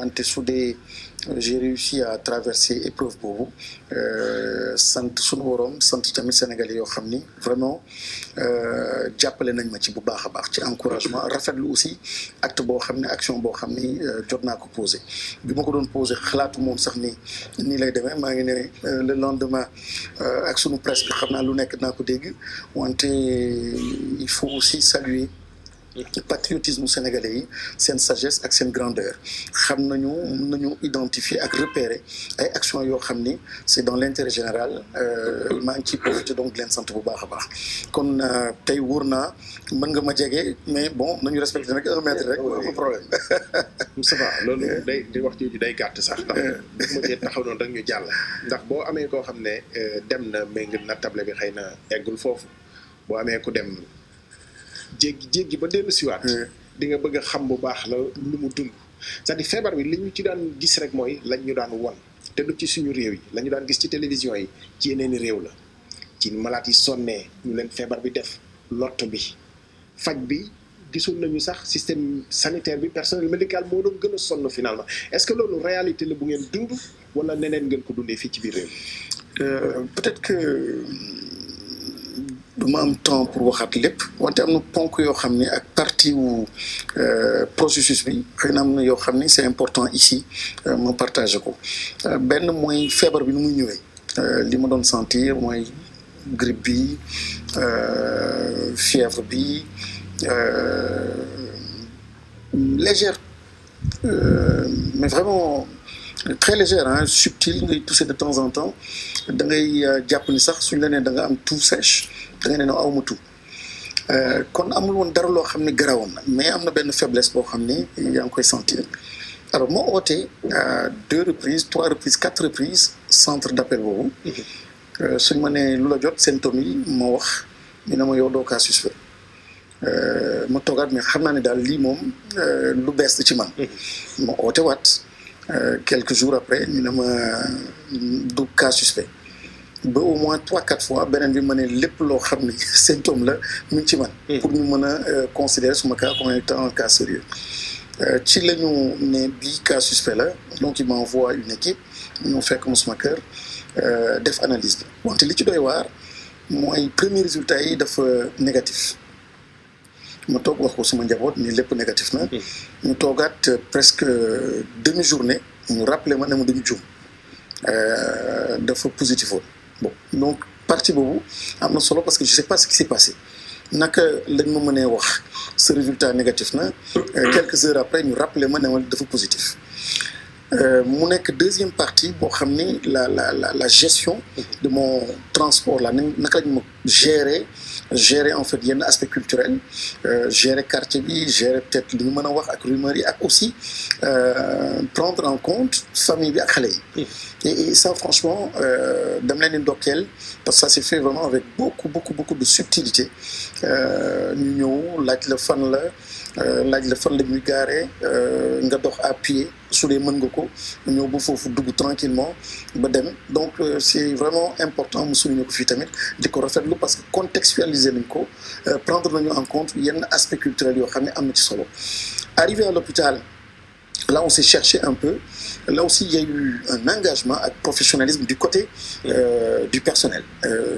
wante su dee j'ai réussi à traverser épreuve boobu sant sunu borom sant tamit Sénégalais yoo xam ni vraiment jàppale nañ ma ci bu baax a baax ci encouragement rafetlu aussi acte boo xam ne action boo xam ni jot naa ko posé bi ma ko doon posé xalaatu moom sax ni nii lay demee maa ngi ne le lendemain ak sunu presse bi xam naa lu nekk naa ko dégg wante il faut aussi saluer patriotisme sénégalais yi seen sagesse ak seen grandeur xam nañu mën nañu identifier ak repérer ay actions yoo xam ni c'est dans l'intérêt général maa ngi ciy profité donc di leen sant bu baax a baax kon tey wóor naa mën nga ma jege mais bon nañu respecté nag 1 mètre rek pas problème. Moustapha loolu day di wax ji day gàtt sax ndax daf ma cee taxaw noonu rek ñu jàll ndax boo amee koo xam ne dem na mais ngir na table bi xëy na eggul foofu boo amee ku dem jéggi ba dellu siwaat di nga bëgg a xam bu baax la lu mu dund c'est-à-dire feebar bi li ñu ci daan gis rek mooy lañ ñu daan won te du ci suñu réew yi la ñu daan gis ci télévision yi ci yeneeni réew la ci malade yi sonnee ñu leen feebar bi def lott bi faj bi gisul nañu sax système sanitaire bi personnel médical moo doon gën a sonn finalement est-ce que loolu réalité la bu ngeen dund wala neneen ngeen ko dundee fii ci biir réew peut-être que du ma am temps pour waxaat lépp wante am na ponk yoo xam ne ak partie wu processus bi xëy na am na yoo xam ne c'est important ici ma partagé ko benn mooy feebar bi nu muy ñëwee li ma doon sentir mooy grippe bi fièvre bi légère mais vraiment très légère hein subtile ngay tousser de temps en temps da ngay jàpp ni sax suñ la nee da nga am toux sèche da ngay ne no awma tout kon amul woon dara loo xam ne garawoon na mais am na benn faiblesse boo xam ne yaa ngi koy sentir alors moo ootee à 2 reprises 3 reprises 4 reprises centre d'appel boobu suñ ma nee lu la jot symptômes yi ma wax ñu ne ma yow doo cas suspect ma toogaat mais xam naa ne daal lii moom lu bees ci man ma oote waat quelques jours après ñu ne ma du cas suspect ba au moins 3-4 fois beneen bi ma ne lépp loo xam ni symptôme la mu ngi ci man pour ñu mën a considérer suma cas comme étant un cas sérieux ci la ñu ne bii cas suspect la donc il m'envoie une équipe ñu fekk ma suma kër def analyse bi wante li ci doy waar mooy premier résultat yi dafa négatif ma toog wax ko suma njaboot ni lépp négatif na ñu toogaat presque demi-journée ñu rappelé ma ne ma dañu juum dafa positif woon bon donc partie boobu am na solo parce que je sais pas ce qui s'est passé naka lañ ma mënee wax ce résultat négatif na quelques heures après ñu rappelé ma ne ma dafa positif mu nekk deuxième partie boo xam ni la gestion de mon transport là naka lañ ma gérer en fait yenn aspect culturel gérer quartier bi gérer peut-être li ñu mën a wax ak rumeur yi ak aussi prendre en compte famille bi ak xale yi et ça franchement dama leen di ndokkeel parce que ça s'est fait vraiment avec beaucoup de subtilité ñu ñëw laaj la fan la ñuy gaaree nga dox à pied su dee mën nga ko ñëw ba foofu dugg tranquillement ba dem donc c'est vraiment important mu souligner ko fii tamit di ko rafetlu parce que contextualiser nañ ko prendre nañu en compte yenn aspect culturel yoo xam ne am na ci solo arrivé à l'hôpital là on s'est cherché un peu là aussi il y a eu un engagement ak professionnalisme du côté du personnel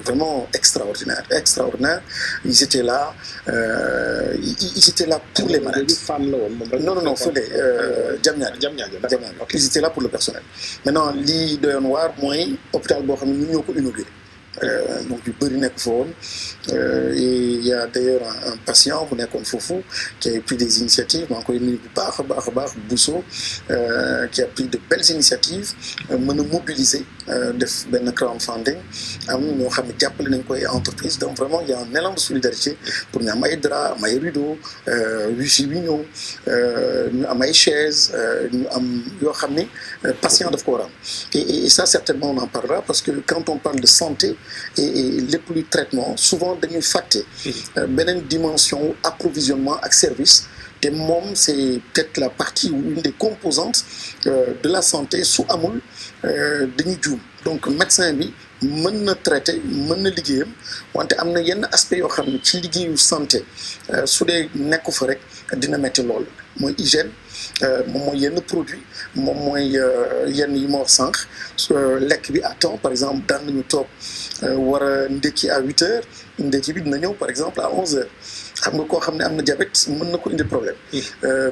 vraiment extraordinaire ils étaient là pour les malades non fële Diamniadio ils étaient là pour le personnel maintenant lii doyoon waar mooy hôpital boo xam ne ñun ñoo ko inauguré donc yu bëri nekk fa woon et il y a d'ailleurs un patient bu nekkoon foofu qui a pris des initiatives maa ngi koy nuyu bu baax a baax Bousso qui a pris de belles initiatives mën a mobiliser def benn crowdfunding am ñoo xam ne jàppale nañ koy entreprise donc vraiment il y a un élan de solidarité pour ñu am ay drap am ay rideau wifi bi ñëw ñu am ay chaises ñu am yoo xam ne patient daf ko war a am et ça certainement on en parlera parce que quand on parle de santé et lépp luy traitement souvent dañuy fàtte beneen dimension approvisionnement ak service te moom c'est peut-être la partie ou une des composantes de la santé su amul dañuy juum donc médecin bi mën na traiter mën na liggéeyam wante am na yenn aspect yoo xam ne ci liggéeyu santé su dee nekku fa rek dina metti lool mooy hygiène moom mooy yenn produit moom mooy yenn yi ma wax sànq lekk bi à temps par exemple daan nañu toog war a ndékki à 8 heures ndékki bi dina ñëw par exemple à 11 heures xam nga koo xam ne am na diabète mën na ko indi problème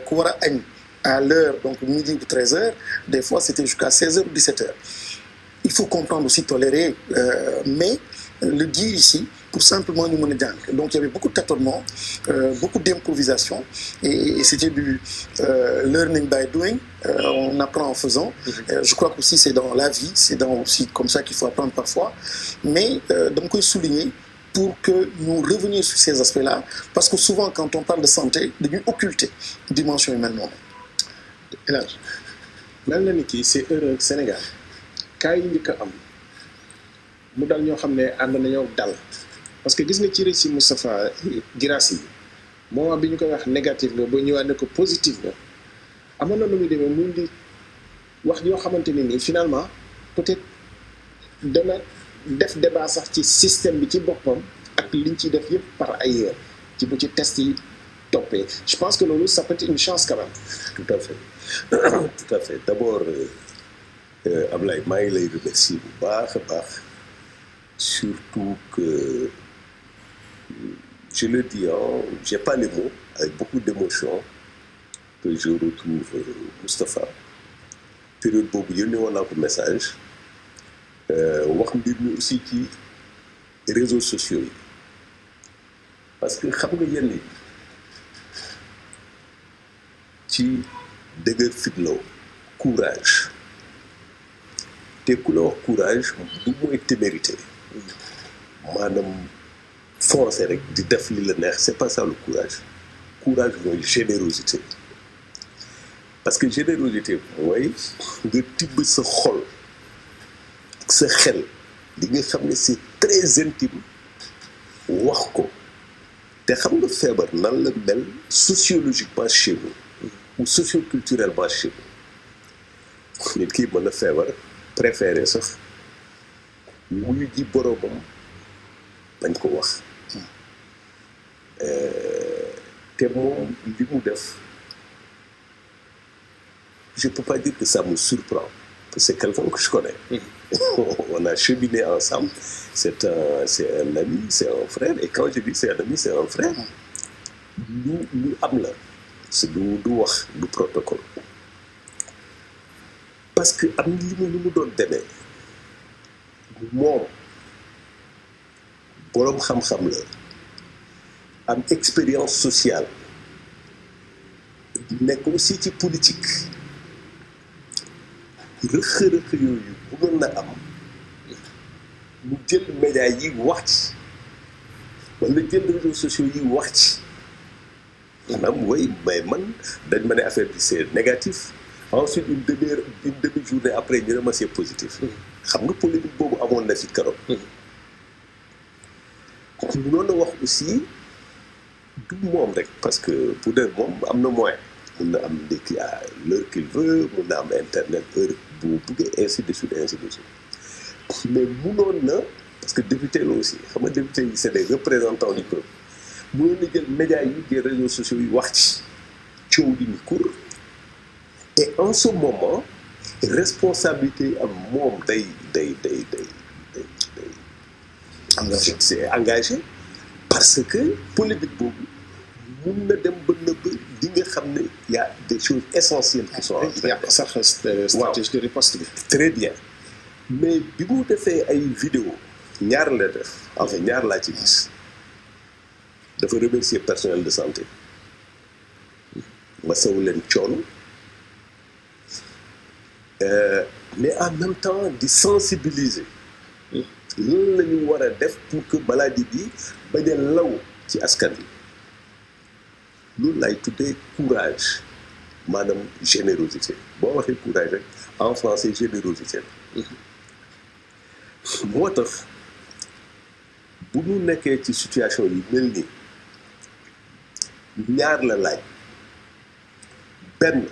ku war a añ à l'heure donc midi ou 13 heures des fois c'était jusqu'à 16 heures ou 17 heures il faut comprendre aussi tolérer mais le dire ici pour simplement ñu mën a jàng donc il y avait beaucoup de tâtonnements beaucoup d'improvisation et c'était du learning by doing on apprend en faisant je crois qu'aussi c'est dans la vie c'est dans aussi comme ça qu'il faut apprendre parfois mais dama koy souligner pour que nous revenions sur ces aspects-là parce que souvent quand on parle de santé dañuy occulter dimension yu mel noonu. El Hadj mel na ni kii c'est heureux Sénégal cas yi njëkk a am mu dal ñoo xam ne ànd nañoo dal parce que gis nga ci récit Moustapha Guirassy yi moment bi ñu koy wax négatif nga ba ñëwaat ne ko positif nga amoon na lu muy demee muy di wax yoo xamante ne nii finalement peut-être dana def débat sax ci système bi ci boppam ak liñ ciy def yëpp par ailleurs ci bu ci test yi toppee je pense que loolu ça peut être une chance quand même. Tout à fait tout à fait d'abord Ablaye maa ngi lay remercier bu baax a baax surtout que je le dis j'ai pas les mots avec beaucoup d'émotion que je retrouve Moustapha période boobu yónnee woon naa ko message wax mbir mi aussi ci réseaux sociaux yi parce que xam nga yenn yi ci dëgër fitlaw courage te ku la wax courage du mooy témérité maanaam foncer rek di def li la neex c'est pas ça le courage mooy générosité parce que générosité mooy nga tibb sa xol ak sa xel li nga xam ne c'est très intime wax ko te xam nga feebar nan la mel sociologiquement chez nous ou socioculturellement chez nous nit kii mën na feebar préféré sax wuyu ji boroomam bañ ko wax te moom li mu def je peux pas dire que ça me surprend parce que c'est quelqu'un que je connais on a cheminé ensemble c'est un ami c'est un frère et quand je dis c'est un ami c'est un frère lu am la c'est du wax du protocole parce que am li mu doon demee moom boroom xam-xam la am expérience sociale nekk aussi ci politique rëq-rëq yooyu bëggoon na am mu jël médias yi wax ci wala jël réseaux sociaux yi wax ci maanaam way mais man dañ ma ne affaire bi c'est négatif ensuite une demi-journée après ñu ne ma c'est positif xam nga polémique boobu amoon na fi keroog mënoon na wax aussi du moom rek parce que pour de moom am na moyen mun na am ndékki à l'heure qu'il veut mun na am internet heure bu buggee ainsi de suite mais munoon na parce que député la aussi xam nga député yi c'est des représentants du peuple munoon na jël médias yi des réseaux sociaux yi wax ci coow li ni kur et en ce moment responsabilité am moom day engagé c'est engagé parce que polémique boobu mun na dem ba nëbb di nga xam ne y a des choses essentielles qui sont yàq sax stratégie de riposte bi très bien mais bi mu defee ay vidéo ñaar la def enfin ñaar laa ci gis dafa remercier personnel de santé ma saw leen coono mais en même temps di sensibiliser loolu la ñu war a def pour que maladie bi bañ a law ci askan bi loolu lay tuddee courage maanaam générosité boo waxee courage rek en français générosité la moo tax bu ñu nekkee ci situation yu mel nii ñaar la laaj benn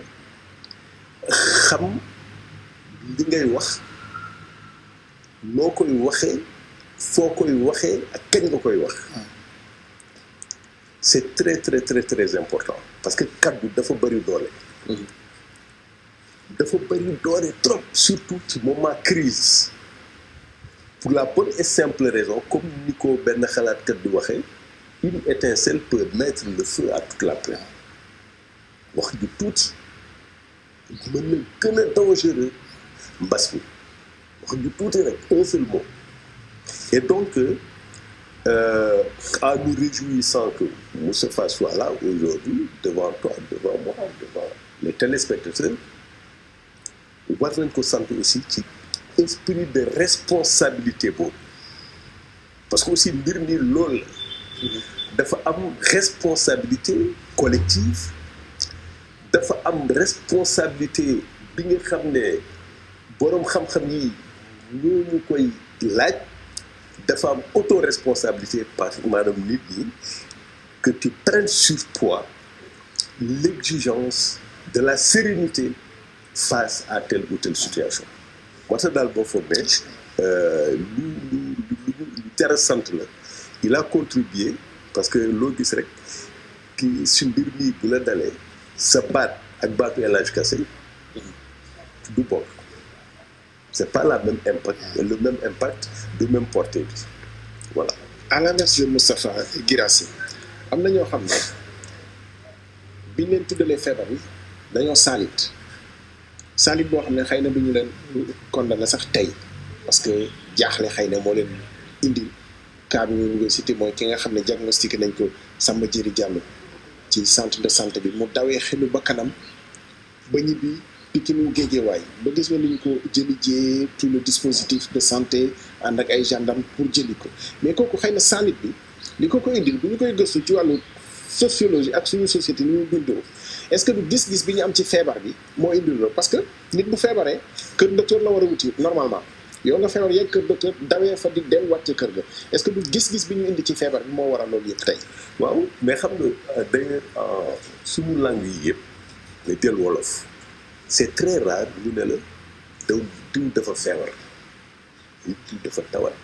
xam li ngay wax noo koy waxee foo koy waxee ak kañ nga koy wax c'est très très très très important parce que kaddu dafa bari doole dafa bëri doole trop surtout ci moment crise pour la bonne et simple raison comme ni ko benn xalaatkat di waxee une étincelle peut mettre le feu à toute la plaine wax ju tuuti mën na gën a dangereux mbas mi wax ju tuuti rek un seul mot et donc en nous réjouissant que Moustapha soit là aujourd'hui devant toi, devant moi, devant les téléspectateurs war nañ ko sant aussi ci esprit de responsabilité boobu parce que aussi mbir mi loolu la dafa am responsabilité collective dafa am responsabilité bi nga xam ne boroom xam-xam yi ñoo ñu koy laaj dafa am autoresponsabilité parce que maanaam nit ñi que tu prennes sur toi l'exigence de la sérénité face à telle ou telle situation moo tax daal boo foog ne lu jar a sant la il a contribué parce que loo gis rek ki si mbir mi bu la dalee sa baat ak baatu El Hadj Kassé du bokk c'est pas la même impact le même impact du même portée bi voilà. à l'inverse de Moustapha Guirassy am na ñoo xam ne biñ leen tuddalee feebar bi dañoo saalit boo xam ne xëy na du ñu leen condamné sax tey parce que jaaxle xëy na moo leen indi cas bi ñu ngi cité mooy ki nga xam ne diagnostiqué nañ ko Samba Diéry Diallo ci centre de santé bi mu dawee xelu ba kanam ba ñibbi Pikine Guédiawaye ba gis nga ni ñu ko jëli jee tout le dispositif de santé ànd ak ay gendarme pour jëli ko mais kooku xëy na saalit bi li ko indil bu ñu koy gëstu ci wàllu sociologie ak suñu société ni ñu bindoo est-ce que du gis-gis bi ñu am ci feebar bi moo indil loolu parce que nit bu feebaree kër docteur la war a wuti normalement yow nga feebar yegg kër docteur dawee fa di delluwaat ca kër ga est-ce que du gis-gis bi ñu indi ci feebar bi moo waral loolu yëpp tey. waaw mais xam nga d'ailleurs suñu langue yi yëpp nga jël wolof c'est très rare ñu ne la diw dafa feebar diw dafa tawat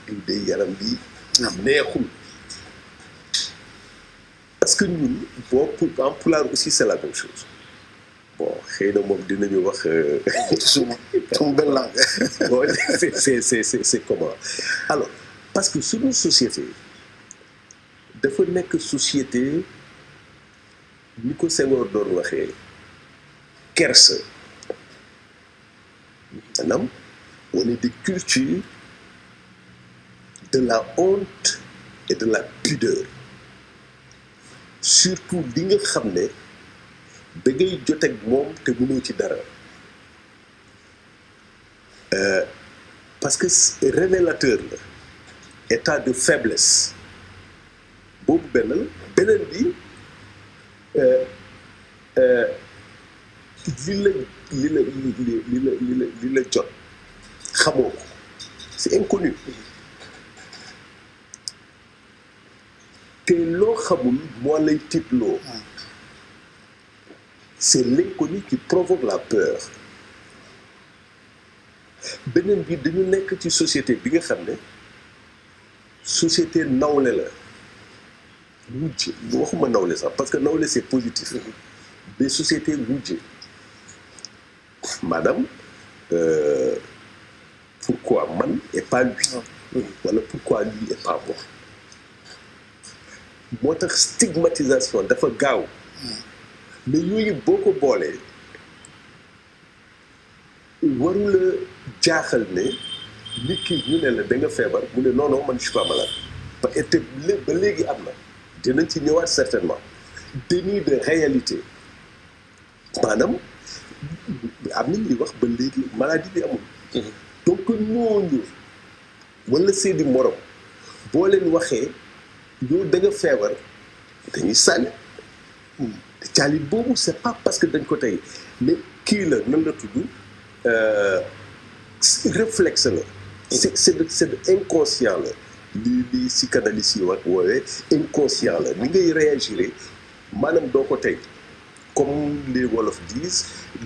diw de yaram bi neexul. parce que ñun boo en pulaar aussi c'est la même chose bon xëy na moom dinañu wax suma belle langue bon c'est comment alors parce que suñu société dafa nekk société ni ko Senghor doon waxee kersa maanaam on est des cultures de la honte et de la pudeur surtout li nga xam ne da ngay jot ak moom te mënoo ci dara parce que révélateur la état de faiblesse boobu beneen bi li la jot xamoo ko c'est inconnu te loo xamul moo lay tiitloo c'est l'inconnu qui provoque la peur beneen bi dañu nekk ci société bi nga xam ne société nawle la wujje waxuma nawle sax parce que nawle c'est positif mais société wujje madame pourquoi man et pas lui wala pourquoi lui et pas moi moo tax stigmatisation dafa gaaw mais yooyu boo ko boolee warula jaaxal ne nit ki ñu ne la da nga feebar mu ne non non man je suis pas malade parce que ba léegi am na dinañ ci ñëwaat certainement déni de réalité maanaam am na ñuy wax ba léegi maladie bi amul donc ñooñu wala seeni morom boo leen waxee yow da nga feebar dañuy sànni te caalit boobu c'est pas parce que dañ ko tey mais kii la nan la tudd réflexe la c'est inconscient la li psychanalyste yi wax woowee inconscient la ni ngay réagir maanaam doo ko tey comme les wolof disent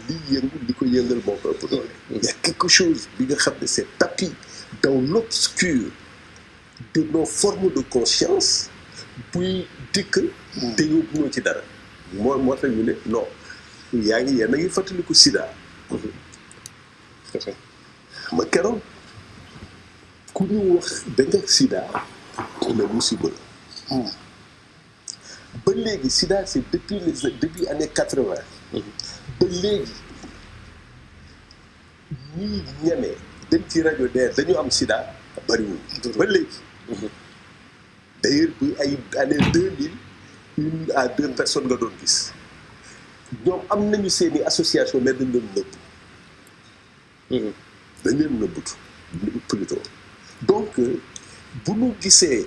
li yëngu li ko yëngal moo ko ëpp doole il y a quelque chose bi nga xam ne c'est tapis dans l'obscur de nos formes de conscience buy dikk te yow mënoo ci dara moo tax ñu ne non yéen a ngi fàttaliku sida. ma keroog ku ñu wax da nga sida mais musiba la. ba léegi sida c'est depuis année 80. ba léegi ñii ñeme dem ci rajo dañu am sida bariwul ba léegi. d'ailleurs bu ay année 2000 1 à 2 personnes nga doon gis ñoom am nañu seeni association mais dañ leen nëbb. dañ leen nëbbutu plutôt donc bu ñu gisee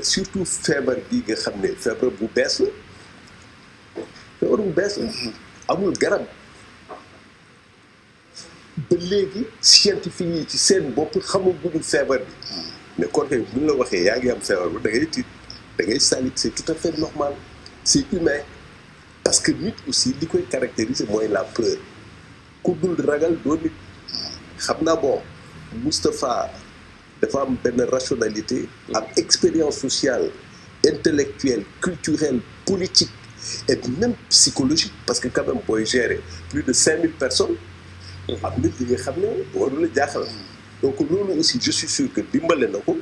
surtout feebar bi nga xam ne feebar bu bees la amul garab ba léegi scientifique yi ci seen bopp xamaguñu feebar bi mais kon tey bu ñu la waxee yaa ngi am feebar bi da ngay tiit da ngay salit c'est tout à fait normal c'est humain parce que nit aussi li koy caractériser mooy la peur ku dul ragal doo nit. xam naa bon Moustapha dafa am benn rationalité am expérience sociale intellectuelle culturelle politique et même psychologique parce que quand même booy gérer plus de 5000 personnes am nit li nga xam ne waru la jaaxal donc loolu aussi je suis sûr que dimbale na ko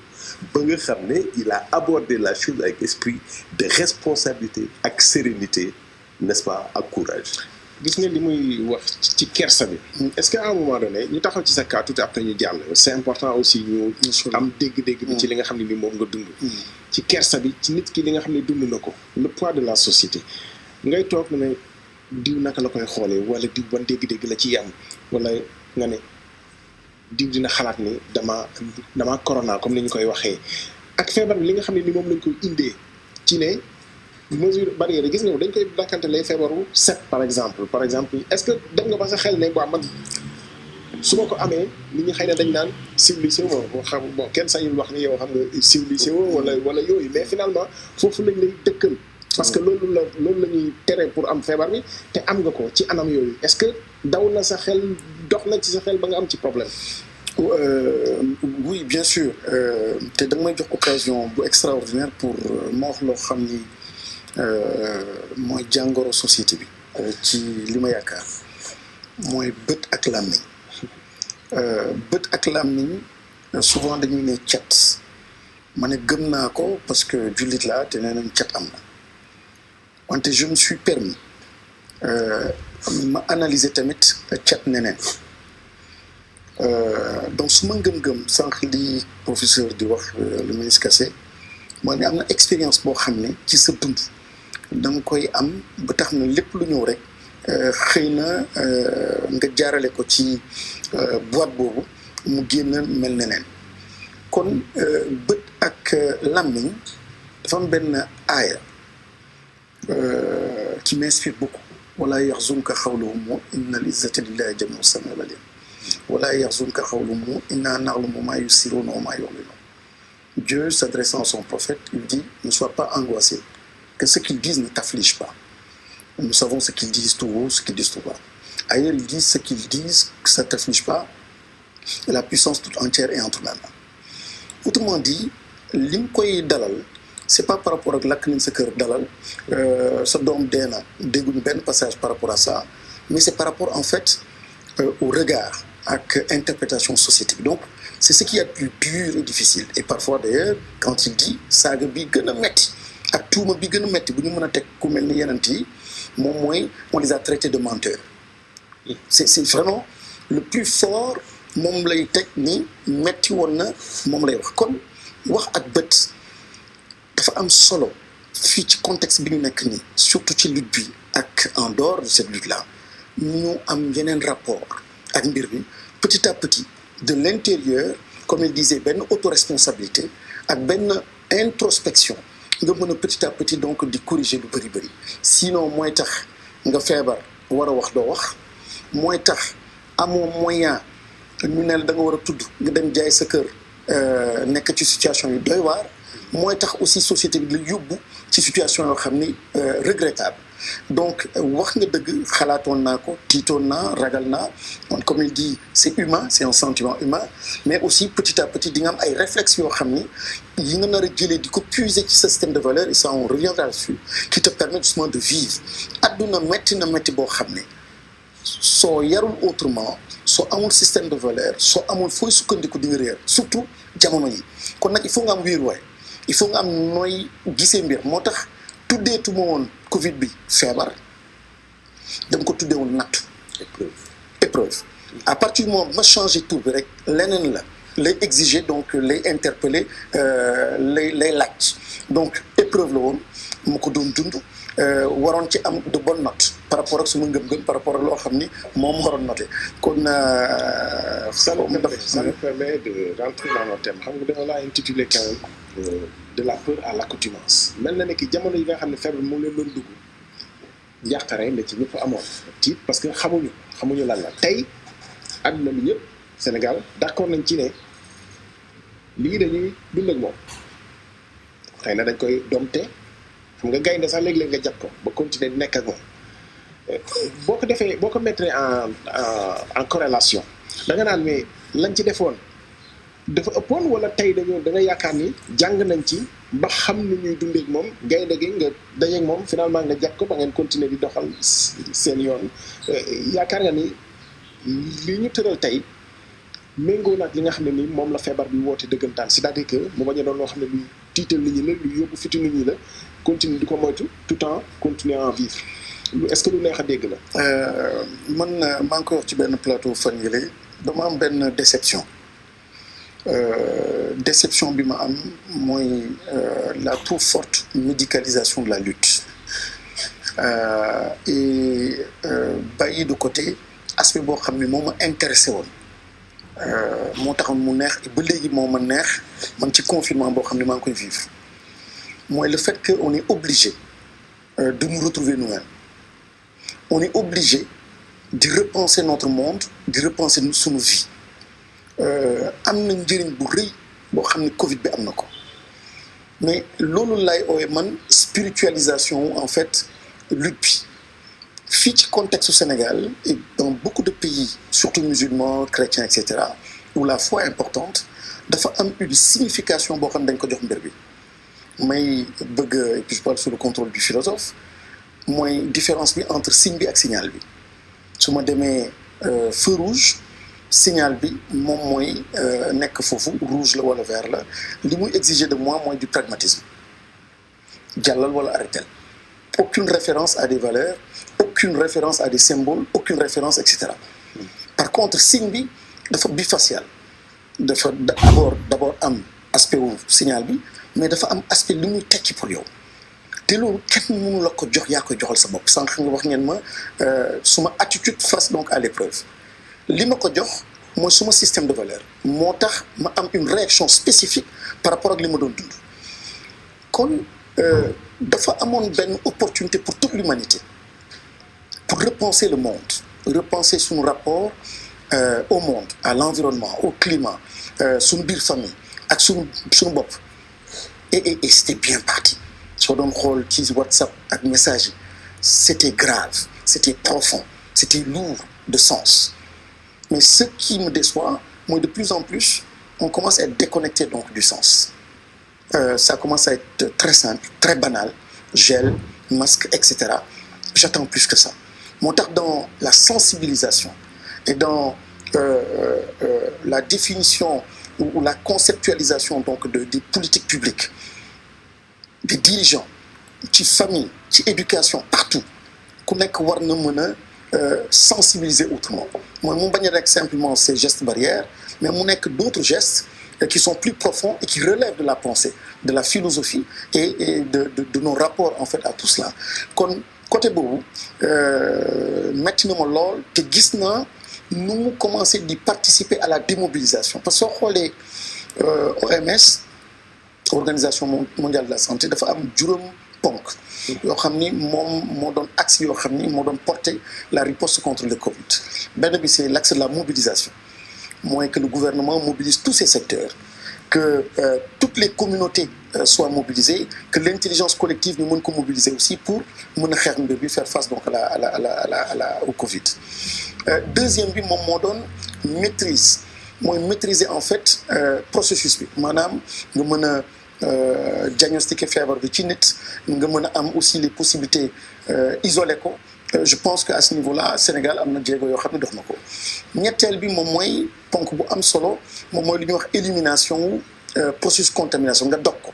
ba nga xam ne il a abordé la chose avec esprit de responsabilité ak sérénité n'est-ce pas ak courage. gis nga li muy wax ci kersa bi est-ce que à un moment donné ñu taxaw ci sa cas tout après ñu jàll c'est important aussi ñu am dégg-dégg bi ci li nga xam ne ni moom nga dund ci kersa bi ci nit ki li nga xam ne dund na ko le poids de la société ngay toog ne diw naka la koy xoolee wala diw ban dégg-dégg la ci am wala nga ne diw dina xalaat ni dama corona comme ni ñu koy waxee ak feebar bi li nga xam ne ni moom lañ koy indee ci ne mesure barrière gis nga dañ koy dakkante lay feebaru set par exemple est-ce que dem nga ba sa xel ne bu man su ma ko amee nit ñi xëy na dañ naan civilisé woo xam bon kenn sañul wax ni yow xam nga civilisé woo wala yooyu mais finalement foofu lañ lay dëkkal parce que loolu la ñuy tere pour am feebar bi te am nga ko ci anam yooyu est-ce que daw na sa xel dox na ci sa xel ba nga am ci problème. Oui bien sûr te da nga may jox occasion bu extraordinaire pour ma wax loo xam ni mooy jàngoro société bi ci li ma yaakaar mooy bët ak làmmiñ bët ak làmmiñ souvent dañuy ne cat ma ne gëm naa ko parce que jullit laa te nee nañ cat am na wante je me suis permis ma analyser tamit cat neneen donc su ma ngëm-ngëm sànq li professeur di wax le ministre Kassé mooy ne am na expérience boo xam ne ci sa dund da nga koy am ba tax na lépp lu ñëw rek xëy na nga jaarale ko ci boîte boobu mu génn mel neneen kon bët ak làmmiñ dafa am benn aaya qui m'inspire beaucoup wala yaxzunka xawluhum inna l-izzata lillahi jamii'an samii'un aliim wala yaxzunka xawluhum inna na'lamu ma yusiruuna wa ma yu'linuun. Dieu s'adressant à son prophète, il dit ne sois pas angoissé, que ce qu'ils disent ne t'afflige pas. Nous savons ce qu'ils disent tout haut, ce qu'ils disent tout bas. Ailleurs, ils disent ce qu'ils disent, que ça ne t'afflige pas, et la puissance toute entière est entre ma main. Autrement dit, li mu koy dalal c'est pas par rapport ak lakk nañ sa kër dalal sa doom dee na dégguñu benn passage par rapport à ça, mais c'est par rapport en fait au regard ak interprétation société bi. Donc c'est ce qui est plus dur et difficile. Et parfois d'ailleurs quand il dit saaga bi gën a metti ak tuuma bi gën a metti bu ñu mën a teg ku mel ni yeneen yi moom mooy on les a traités de menteurs. C'est vraiment le plus fort moom lay teg ni metti woon na moom lay wax. Kon wax ak bët dafa am solo fii ci contexte bi ñu nekk nii surtout ci lutte bi ak en dehors de cette lutte là ñu am yeneen rapport ak mbir bi petit à petit de l'intérieur comme il disait benn autoresponsabilité ak benn introspection nga mën a petit à petit donc di corriger lu bëri sinon mooy tax nga feebar war a wax doo wax mooy tax amoo moyen ñu ne da nga war a tudd nga dem jaay sa kër nekk ci situation yu doy waar mooy tax aussi société bi la yóbbu ci situation yoo xam ni regrettable donc wax nga dëgg xalaatoon naa ko tiitoon naa ragal naa comme il dit c'est humain c'est un sentiment humain mais aussi petit à petit di nga am ay réflexes yoo xam ni yi nga nar a jëlee di ko puiser ci sa système de valeurs et ça on reviendra dessus qui te permet justement de vivre adduna métti na métti boo xam ne soo yarul autrement soo amul système de valeurs soo amul fooy sukkandiku di nga réer surtout jamono yi kon nag il faut nga am wéeruwaay il faut nga am nooy gisee mbir moo tax tuddeetuma woon Covid bi feebar dama ko tuddee woon nattu épreuve à partir du moment ma changé tur bi rek leneen la lay exiger donc lay interpeller lay laaj donc épreuve la woon ma ko doon dund waroon ci am de bonnes notes par rapport ak suma ngëm-ngëm par rapport ak loo xam ni moom waroon noté kon ça nous permet de rentrer dans nos thèmes xam nga dama laa intitulé quand même de la peur à l'accoutumance mel na ne ki jamono yi nga xam ne feebar mu leen doon dugg njàqare la ci ñëpp amoon tiit parce que xamuñu lan la tey àdduna bi ñëpp Sénégal d'accord nañ ci ne lii dañuy dund ak moom xëy na dañ koy domte xam nga gaynde sax léeg-léeg nga jàpp ko ba continuer di nekk ak moom boo ko defee boo ko mettre en corrélation da nga naan mais lañ ci defoon dafa ëppoon wala tey da nga yaakaar ni jàng nañ ci ba xam ni ñuy dundee ak moom gaynde gi nga dajeeg moom finalement nga jàpp ko ba ngeen continuer di doxal seen yoon yaakaar nga ni li ñu tëral tey méngoo nag li nga xam ne ni moom la feebar bi woote dëggantaan c'est-à-dire que mu bañ a doon loo xam ne luy tiital nit ñi la luy yóbbu fitu nit ñi la continuer di ko moytu tout en continuer à vivre est-ce que lu neex a dégg la. man maa ngi koy wax ci benn plateau fan yële dama am benn déception bi ma am mooy la trop forte médicalisation de la lutte et bàyyi de côté aspect boo xam ne moo ma intéressé woon. moo taxoon mu neex ba léegi moo ma neex man ci confinement boo xam ne maa ngi koy vivre mooy le fait que on est obligé de nous retrouver nous-mêmes on est obligé de repenser notre monde de repenser suñu vie am na njëriñ bu rëy boo xam ne Covid bi am na ko mais loolu lay ooye man spiritualisation en fait lutte bi fii ci contexte Sénégal et dans beaucoup de pays surtout musulmans chrétiens et cetera où la foi est importante dafa am une signification boo xam ne dañ ko jox mbir bi may bëgg et puis je parle sous le contrôle du philosophe mooy différence bi entre signe bi ak signal bi su ma demee feu rouge signal bi moom mooy nekk foofu rouge la wala vert la li muy exiger de moi mooy du pragmatisme jàllal wala arrêtel aucune référence à des valeurs aucune référence à des symboles aucune référence etc par contre signe bi dafa bifacial dafa d'abord am aspect wu signal bi mais dafa am aspect li muy tekki pour yow te loolu kenn mënu la ko jox yaa koy joxal sa bopp sànq nga wax ngeen ma suma attitude face donc à l'épreuve li ma ko jox mooy suma système de valeur moo tax ma am une réaction spécifique par rapport ak li ma doon dund kon dafa amoon benn opportunité pour toute l'humanité pour repenser le monde repenser suñu rapport au monde à l'environnement au climat suñu biir famille ak suñu bopp et c'était bien parti soo doon xool ci WhatsApp ak message yi c'était grave c'était profond c'était lourd de sens mais ce qui me déçoit mooy de plus en plus on commence à être déconnecté donc du sens ça commence à être très simple très banal gel masque etc j'attends plus que ça moo tax dans la sensibilisation et dans la définition ou la conceptualisation donc des politiques publiques des dirigeants ci famille ci éducation partout ku nekk war na mën a sensibiliser autrement mooy mu bañ a rek simplement ces gestes barrières mais mu nekk d'autres gestes qui sont plus profonds et qui relèvent de la pensée de la philosophie et de nos rapports en fait à tout cela kon côté boobu metti na ma lool te gis naa nu mu commencé di participer à la démobilisation parce que soo xoolee OMS Organisation mondiale de la santé dafa am juróom ponk yoo xam ni moom moo doon axe yoo xam ni moo doon porter la riposte contre le Covid benn bi c'est l'axe de la mobilisation mooy que le gouvernement mobilise tous ses secteurs que toutes les communautés soient mobilisées, que l'intelligence collective nous mën ko mobiliser aussi pour mën a xeex mbir bi faire face donc au Covid. Deuxième bi moom moo doon maîtrise mooy maîtriser en fait processus bi maanaam nga mën a diagnostiquer feebar bi ci nit nga mën a am aussi les possibilités isoler ko. Je pense que à ce niveau-là Sénégal am na jéego yoo xam ne dox na ko ñetteel bi moom mooy ponk bu am solo moom mooy li ñuy wax élimination processus contamination nga dog ko.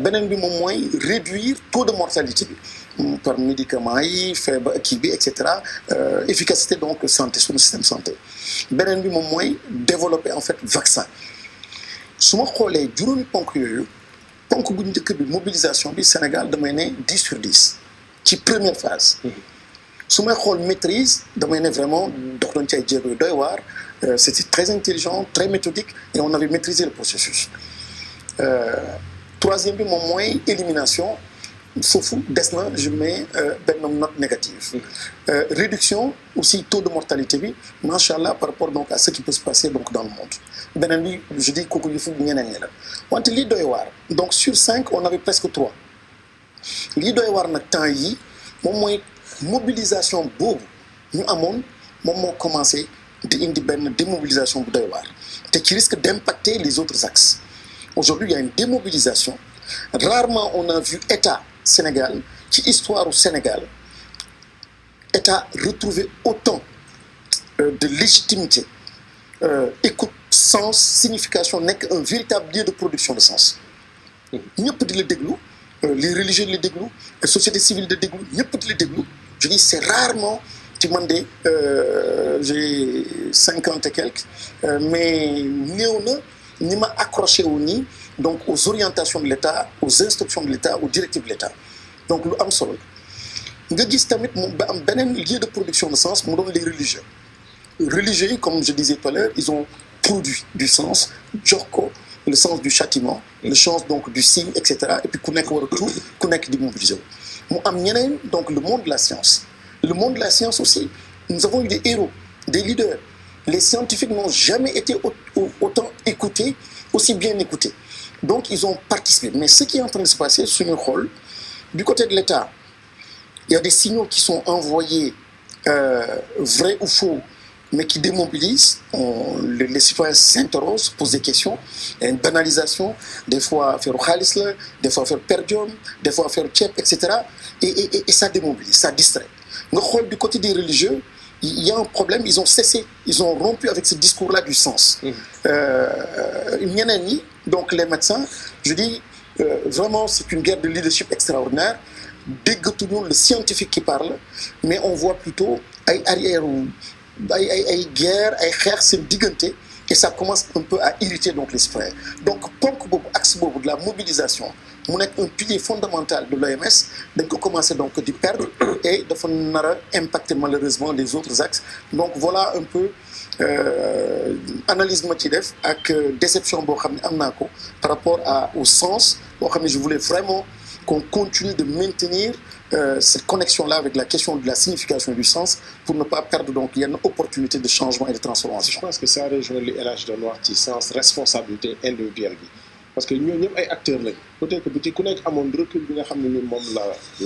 beneen bi moom mooy réduire taux de mortalité bi par médicaments yi feebar kii bi et cetera efficacité donc santé sur le système santé. beneen bi moom mooy développer en fait vaccin su ma xoolee juróomi ponk yooyu ponk bu njëkk bi mobilisation bi Sénégal damay ne 10 sur 10 ci première phase. su may xool maîtrise damay ne vraiment dox nañ ci ay jéego yu doy waar c'était très intelligent très méthodique et on avait maîtrisé le processus. Troisième bi moom mooy élimination foofu des na je mets benn note négative. Réduction aussi taux de mortalité bi macha allah par rapport donc à ce qui peut se passer donc dans le monde beneen bi je dis kooku yëfu ñeneen ñi la wante lii doy waar donc sur 5 on avait presque 3 lii doy waar nag temps yi moom mooy mobilisation boobu ñu amoon moom moo commencé di indi benn démobilisation bu doy waar te qui risque d'impacter les autres axes. Aujourd'hui il y a une démobilisation rarement on a vu État Sénégal ci histoire au Sénégal État retrouver autant de légitimité écoute sens signification nekk un véritable lieu de production de sens ñëpp di la déglu les religieux di la déglu société civile di la déglu ñëpp di la déglu je dis c'est rarement ci man de j'ai 50 et quelques mais néew na ni ma accroché wu nii donc aux orientations de l'État aux instructions de l'État aux directives de l'État donc lu am solo nga gis tamit moom ba am beneen lieu de production de sens mu doon les religieux yi comme je disais tout à l'heure ils ont produit du sens jox ko le sens du châtiment le sens donc du signe et cetera et puis ku nekk war a tout ku nekk di mobiliser mu am ñeneen donc le monde de la science aussi nous avons eu des héros des leaders les scientifiques n'ont jamais été autant écoutés aussi bien écoutés donc ils ont participé mais ce qui est en train de se passer suñu xool du côté de l'État il y a des signaux qui sont envoyés vrais ou faux mais qui démobilisent les citoyens s'interrogent posent des questions il y a une banalisation des fois affaire xaalis la des fois affaire per diem des fois affaire ceeb et cetera et ça démobilise ça distrait nga xool du côté des religieux il y a un problème ils ont rompu avec ce discours-là du sens ñeneen ñi donc les médecins je dis vraiment c'est une guerre de leadership extraordinaire déggatuñu le scientifique qui parle mais on voit plutôt ay arrière ay guerre ay xeex seen diggante et ça commence un peu à irriter donc les citoyens donc ponk boobu axe boobu de la mobilisation mu nekk un pilier fondamental de l'OMS dañ ko commencé donc di perdre et dafa nar a impacter malheureusement les autres axes donc voilà un peu analyse ma ci def ak déception boo xam ne am naa ko par rapport au sens boo xam ne je voulais vraiment qu'on continue de maintenir cette connexion-là avec la question de la signification du sens pour ne pas perdre donc yenn opportunité de changement et de transformation. Je pense que ça rejoint li El Hadj doon wax ci sens responsabilité individuelle bi parce que ñooñu ñëpp ay acteurs lañ peut-être que bu ci ku nekk amoon recul bi nga xam ne ni moom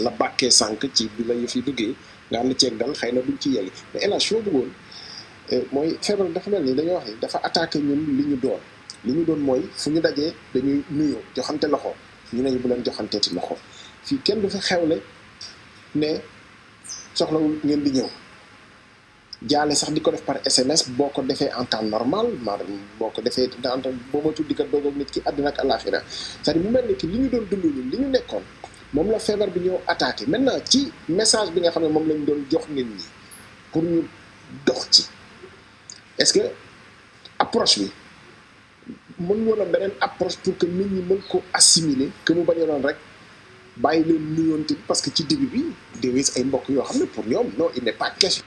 la bàkkee sànq ci bi la yëf yi duggee nga am na ceeg dal xëy na duñ ci yegg mais El Hadj foo bëggoon mooy feebar dafa mel ni dañoo wax ni dafa attaqué ñun li ñu doon mooy fu ñu dajee dañuy nuyoo joxante loxo ñu ne bu leen joxanteeti loxo fii kenn du fa xewle ne soxlawul ngeen di ñëw jaale sax di ko def par SMS boo ko defee en temps normal maanaam boo ko defee dans boo ma tuddi kat doog ak nit ki àddina ak àllaaxira c'est-à-dire mu mel ni ki li ñu doon dund ñun li ñu nekkoon moom la feebar bi ñëw attaqué maintenant ci message bi nga xam ne moom lañ doon jox nit ñi pour ñu dox ci est-ce que approche bi mën woon a beneen approche pour que nit ñi mën ko assimiler que mu bañ a doon rek bàyyi leen nuyoonte parce que ci début bi di gis ay mbokk yoo xam ne pour ñoom non il n'est pas question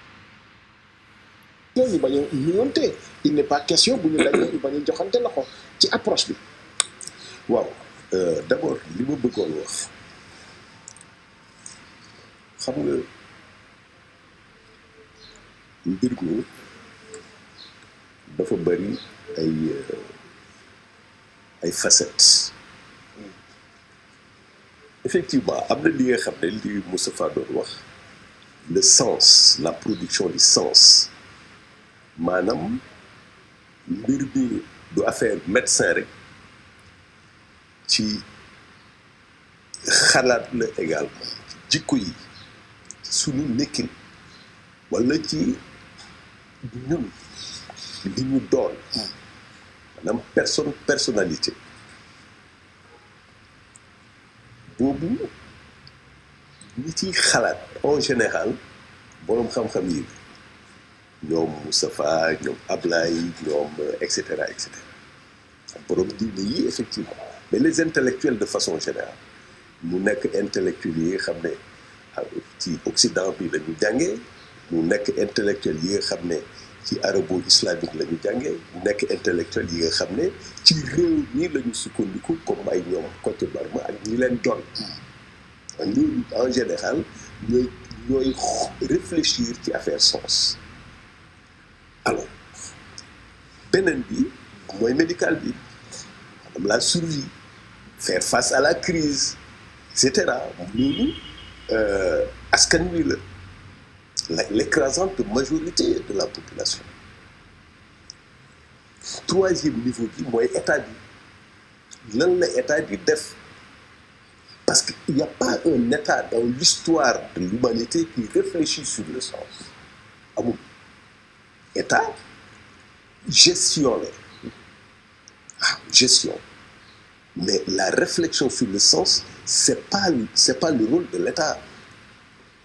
ñu bañ a nuyoonte il n'est pas question bu ñu dajee ñu bañ a joxante loxo ci approche bi. waaw d'abord li ma bëggoon wax xam nga mbir mi dafa bari ay facettes effectivement am na li nga xam ne li Moustapha doon wax le sens la production du sens maanaam mbir bi du affaire médecin rek ci xalaat la également ci jikko yi suñu nekkin wala ci ñun li ñu doon maanaam personnalité boobu ñi ciy xalaat en général boroom xam-xam yi ñoom Moustapha ñoom Ablaye ñoom et cetera boroom diine yi effectivement mais les intellectuels de façon générale mu nekk intellectuels yi nga xam ne ci Occident bi la ñu jàngee mu nekk intellectuels yi nga xam ne ci arabo-islamique la ñu jàngee mu nekk intellectuels yi nga xam ne ci réew mi la ñu sukkandiku comme ay ñoom Kocc Barma ak ñi leen doon ñooñu en général ñooy réfléchir ci affaire sens alors beneen bi mooy médical bi maanaam la survie faire face à la crise et cetera loolu askan wi la l'écrasante majorité de la population troisième niveau bi mooy état bi lan la état bi def parce que il n'y a pas un état dans l'histoire de l'humanité qui réfléchit sur le sens amul état gestion la gestion mais la réflexion sur le sens c'est pas le rôle de l'état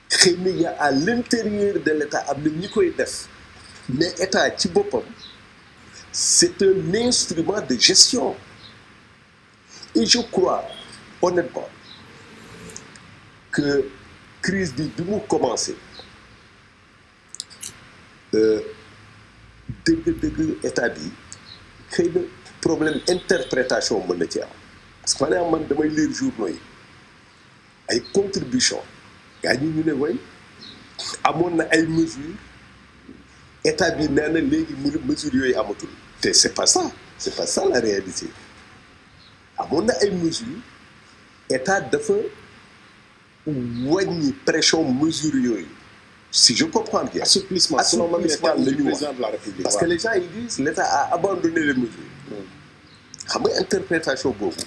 xëy na y a à l'intérieur de l'état am na ñi koy def mais état ci boppam c'est un instrument de gestion et je crois honnêtement que crise bi mu commencé dëgg état bi xëy na problème interprétation mën na ci am parce que man damay lire journaux yi ay contribution gaa ñu ne way amoon na ay mesures état bi nee na léegi mesures yooyu amatul te c'est pas ça la réalité amoon na ay mesures état dafa wàññi pression mesures yooyu si je comprends bien assouplissement la ñu wax parce que les gens ils disent l'état a abandonné les mesures xam nga interprétation boobu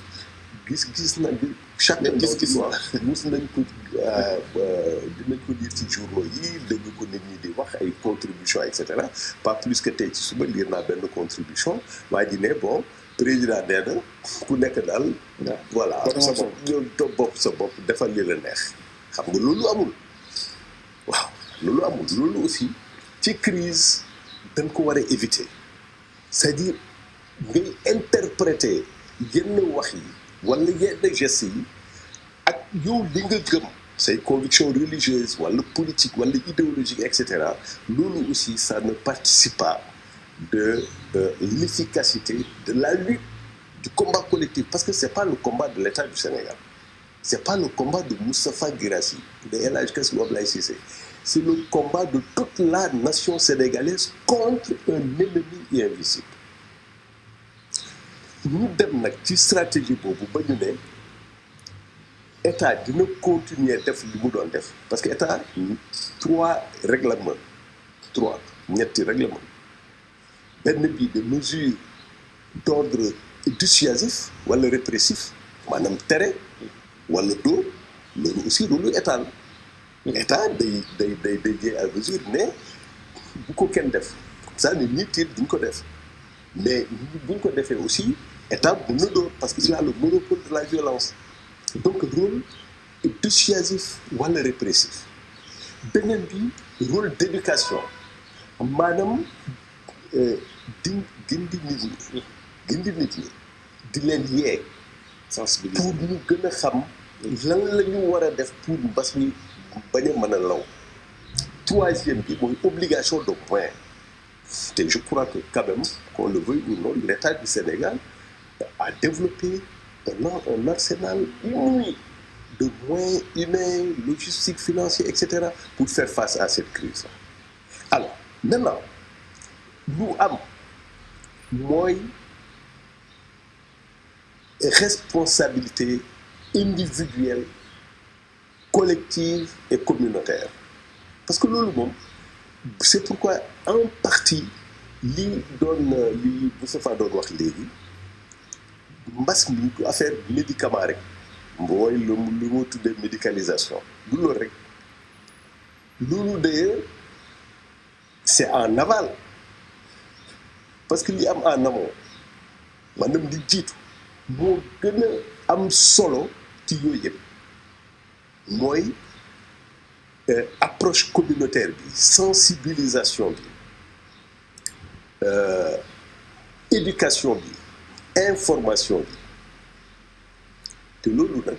gis nañ chaque gis mus nañ ko dinañ ko lire ci journaux yi dégg ko nit ñi di wax ay contributions et cetera pas plus que tey ci suba lire naa benn contribution waa ji ne bon président nee na ku nekk daal voilà sa bopp defal li la neex xam nga loolu amul waaw loolu amul loolu aussi ci crise dañ ko war a éviter c'est-à-dire ngay interpréter yenn wax yi wala yenn gestes yi ak yow li nga gëm say convictions religieuses wala politique wala idéologique et cetera loolu aussi ça ne participe pas de l'efficacité de la lutte du combat collectif parce que c'est pas le combat de l'État du Sénégal c'est pas le combat de Moustapha Guirassy de El Hadj Kassou Abdoulaye Cissé c'est le combat de toute la nation sénégalaise contre un ennemi invisible ñu dem nag ci stratégie boobu ba ñu ne état dina continuer def li mu doon def parce que état ñetti règlement benn bi de mesures d'ordre dissuasif wala répressif maanaam tere wala dóor loolu aussi rôle état la état day jël à mesure ne bu ko kenn def ça ne nit it duñ ko def mais buñ ko defee aussi état bu na dóor parce qu'il a le monopole de la violence donc rôle dissuasif wala répressif beneen bi rôle d'éducation maanaam gindi nit ñi di leen yee sensibiliser pour ñu gën a xam lan la ñu war a def pour mbas mi bañ a mën a law troisième bi mooy obligation de moyens te je crois que quand même qu'on le veuille ou non l'État du Sénégal a développé un arsenal inouï de moyens humains, logistiques, financiers, etc. pour faire face à cette crise. Alors, maintenant, nous avons responsabilité individuelle collective et communautaire parce que loolu moom c'est pourquoi en partie li Moustapha doon wax léegi mbas mi du affaire médicament rek mooy lu mu tuddee médicalisation du loolu rek loolu d'ailleurs c'est en aval parce que li am en amont maanaam di jiitu moo gën a am solo ci yooyu yëpp mooy approche communautaire bi sensibilisation bi éducation bi information bi te loolu nag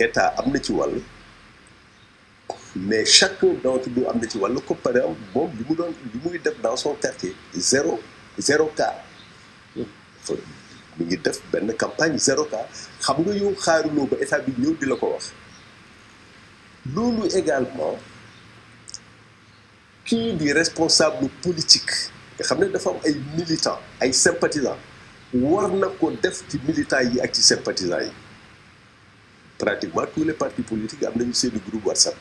état am na ci wàll mais chacun d'entre nous am na ci wàll comme par exemple moom li muy def dans son quartier zéro cas mi ngi def benn campagne 0 cas xam nga yow xaaruloo ba état bi ñëw di la ko wax loolu également kii di responsable politique nga xam ne dafa am ay militants ay sympathisants war na ko def ci militants yi ak ci sympathisants yi pratiquement tous les partis politiques am nañu seeni groupe WhatsApp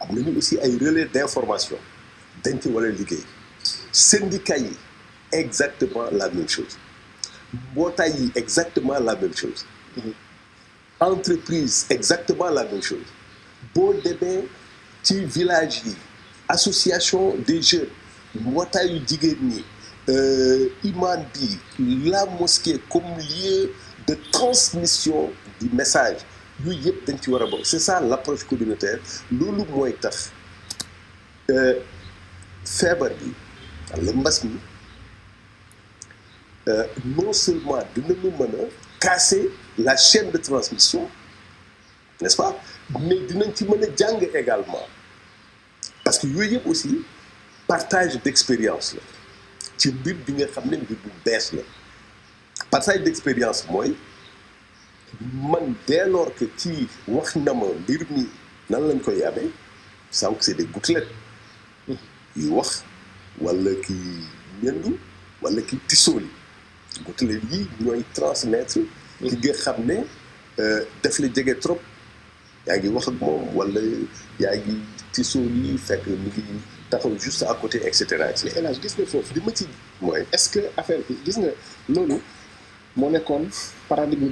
am nañu aussi ay relais d'information dañ ci war a liggéey syndicats yi exactement la même chose mbootaay yi exactement la même chose entreprise exactement la même chose boo demee ci village yi association des jeunes mbootaayu jigéen ñi imam bi la mosquée comme lieu de transmission du message yooyu yëpp dañ ci war a bokk c'est ça l'approche communautaire loolu mooy tax feebar bi walla mbas mi non seulement dinañu mën a casser la chaîne de transmission n'est-ce pas mais dinañ ci mën a jàng également parce que yooyu yëpp aussi partage d'expérience la ci mbir bi nga xam ne mbir bu bees la partage d'expérience mooy man dès lors que kii wax na ma mbir mi nan lañ koy amee sànq c'est des gouttelettes yu wax wala kii ñendu wala kii tisooli gouttelettes yi ñooy transmettre ki nga xam ne daf la jege trop yaa ngi wax ak moom wala yaa ngi tisooli fekk mi ngi taxaw juste à côté et cetera et cetera. gis nga foofu li ma ci mooy est-ce que affaire bi gis nga loolu moo nekkoon paradigme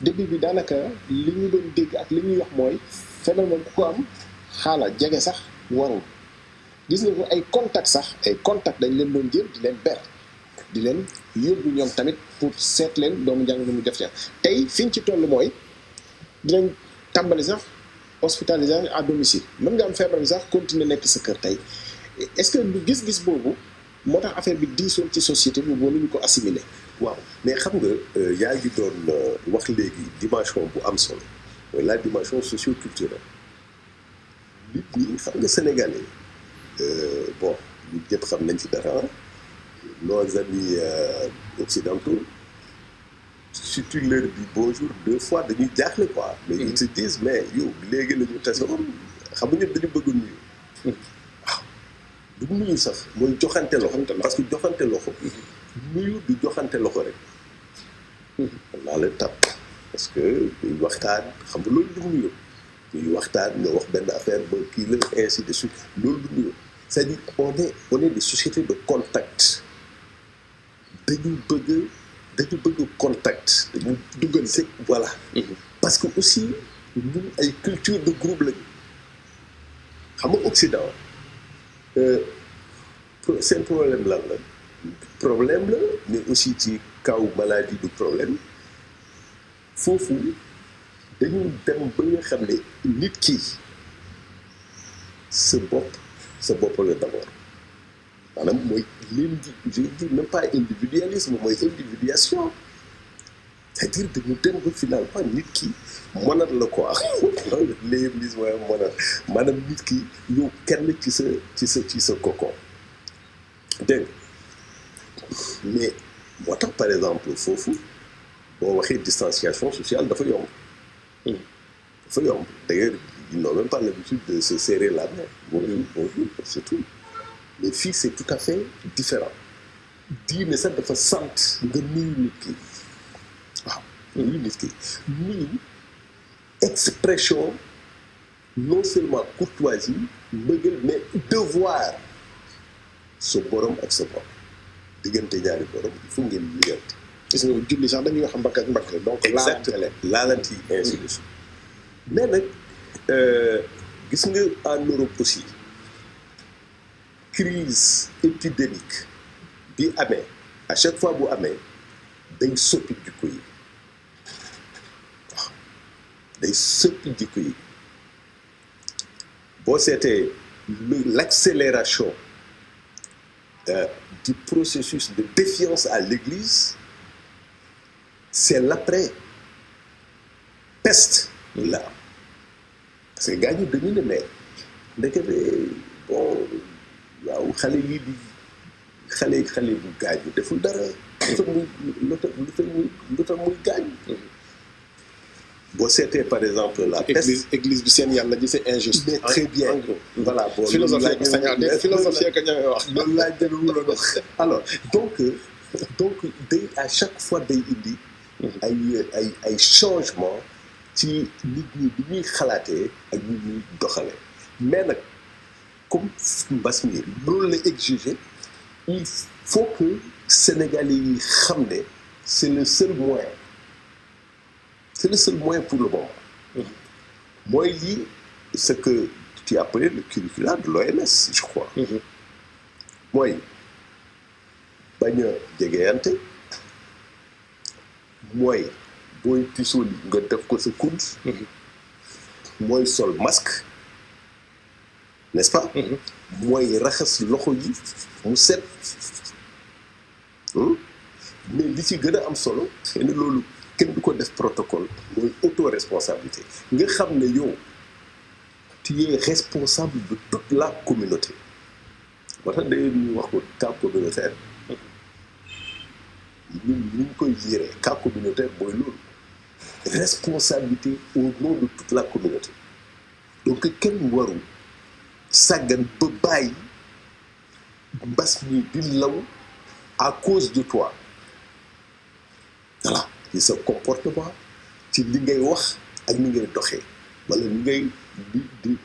début bi daanaka li ñu doon dégg ak li ñuy wax mooy feebar moom ku ko am xaala jege sax warul gis nga ko ay contact dañ leen doon jël di leen ber di leen yóbbu ñoom tamit pour seet leen doomu njàng mu def tey fiñ ci toll mooy dinañ tàmbali sax hospitalisation à domicile mën nga am feebar bi sax continuer nekk sa kër tey est-ce que du gis-gis boobu moo tax affaire bi diisoon ci société bi boo ñu ko assimiler. waaw mais xam nga yaa ngi doon wax léegi dimension bu am solo la dimension socio-culturelle nit ñi xam nga sénégalais bon ñu ñëpp xam nañ ci dara nos amis occidentaux si tu leur dis bonjour 2 fois dañuy jaaxle quoi. mais ils te disent mais yow léegi la ñu tasoon xam nga ñëpp dañu bëgg nuyu. waaw du nuyu sax mooy joxante loxo. parce que joxante loxo. nuyu du joxante loxo rek. naa la tàpp parce que duy waxtaan xam nga loolu du nuyu. duy waxtaan nga wax benn affaire ba kii la ainsi de suite loolu du nuyu c'est-à-dire on est des sociétés de contact dañu bëgg contact dañu duggal si voilà. parce que aussi ñun ay culture de groupe lañu xam nga Occident seen problème lan la. problème la mais aussi ci kaw maladie du problème foofu dañu dem ba nga xam ne nit ki sa bopp la d'abord maanaam mooy je dis même pas individualisme mooy individuation c'est-à-dire dañu dem ba finalement nit ki monat la quoi léegi mooy monat maanaam nit ki yow kenn ci sa cocon dégg mais moo tax par exemple foofu boo waxee distanciation sociale dafa yomb d'ailleurs ils n'ont même pas l'habitude de se serrer la main bonjour c'est tout mais fii c'est tout à fait différent diine sax dafa sant nga nuyu nit ki waaw nuyu nit ki nuyu expression non seulement courtoisie mbëggeel mais devoir sa borom ak sa borom diggante ñaari borom il faut ngeen nuyante. gis nga julli sax dañuy wax mbagg ak mbagg donc exactement laalante yi ainsi de suite mais nag gis nga en Europe aussi crise épidémique bi amee à chaque fois bu amee day soppi jikko yi waaw day soppi jikko yi boo seetee l'accélération du processus de défiance à l'Église c'est l'après peste là parce que gars ñi dañu ne mais ndekete bon waaw xale yi di xale bu gaañu deful dara lu tax muy gaañu boo seetee par exemple la peste église bi seen yàlla ji c'est injuste. mais très bien en gros. voilà bon philosophie ak ñooy wax. loolu laa jëlawul la wax alors donc day à chaque fois day indi ay changement ci nit ñi bi ñuy xalaatee ak nit ñuy doxalee mais nag comme mbas mi loolu la exiger il faut que Sénégalais yi xam ne c'est le seul moyen pour le moment mooy lii ce que tu appelles le curriculum de l'OMS je crois mooy bañ a jegeyante mooy booy tisooli nga def ko sa kudd mooy sol masque n'est-ce pas mooy raxas loxo yi mu set mais li ci gën a am solo xëy na loolu kenn du ko def protocole mooy autoresponsabilité nga xam ne yow tu es responsable de toute la communauté moo tax dañuy ñuy wax ko cas communautaire ñun ñu koy liiree cas communautaire mooy loolu responsabilité au nom de toute la communauté donc kenn warul sàggan ba bàyyi mbas mi di law à cause de toi voilà ci sa comportement ci li ngay wax ak ni ngay doxee wala ni ngay di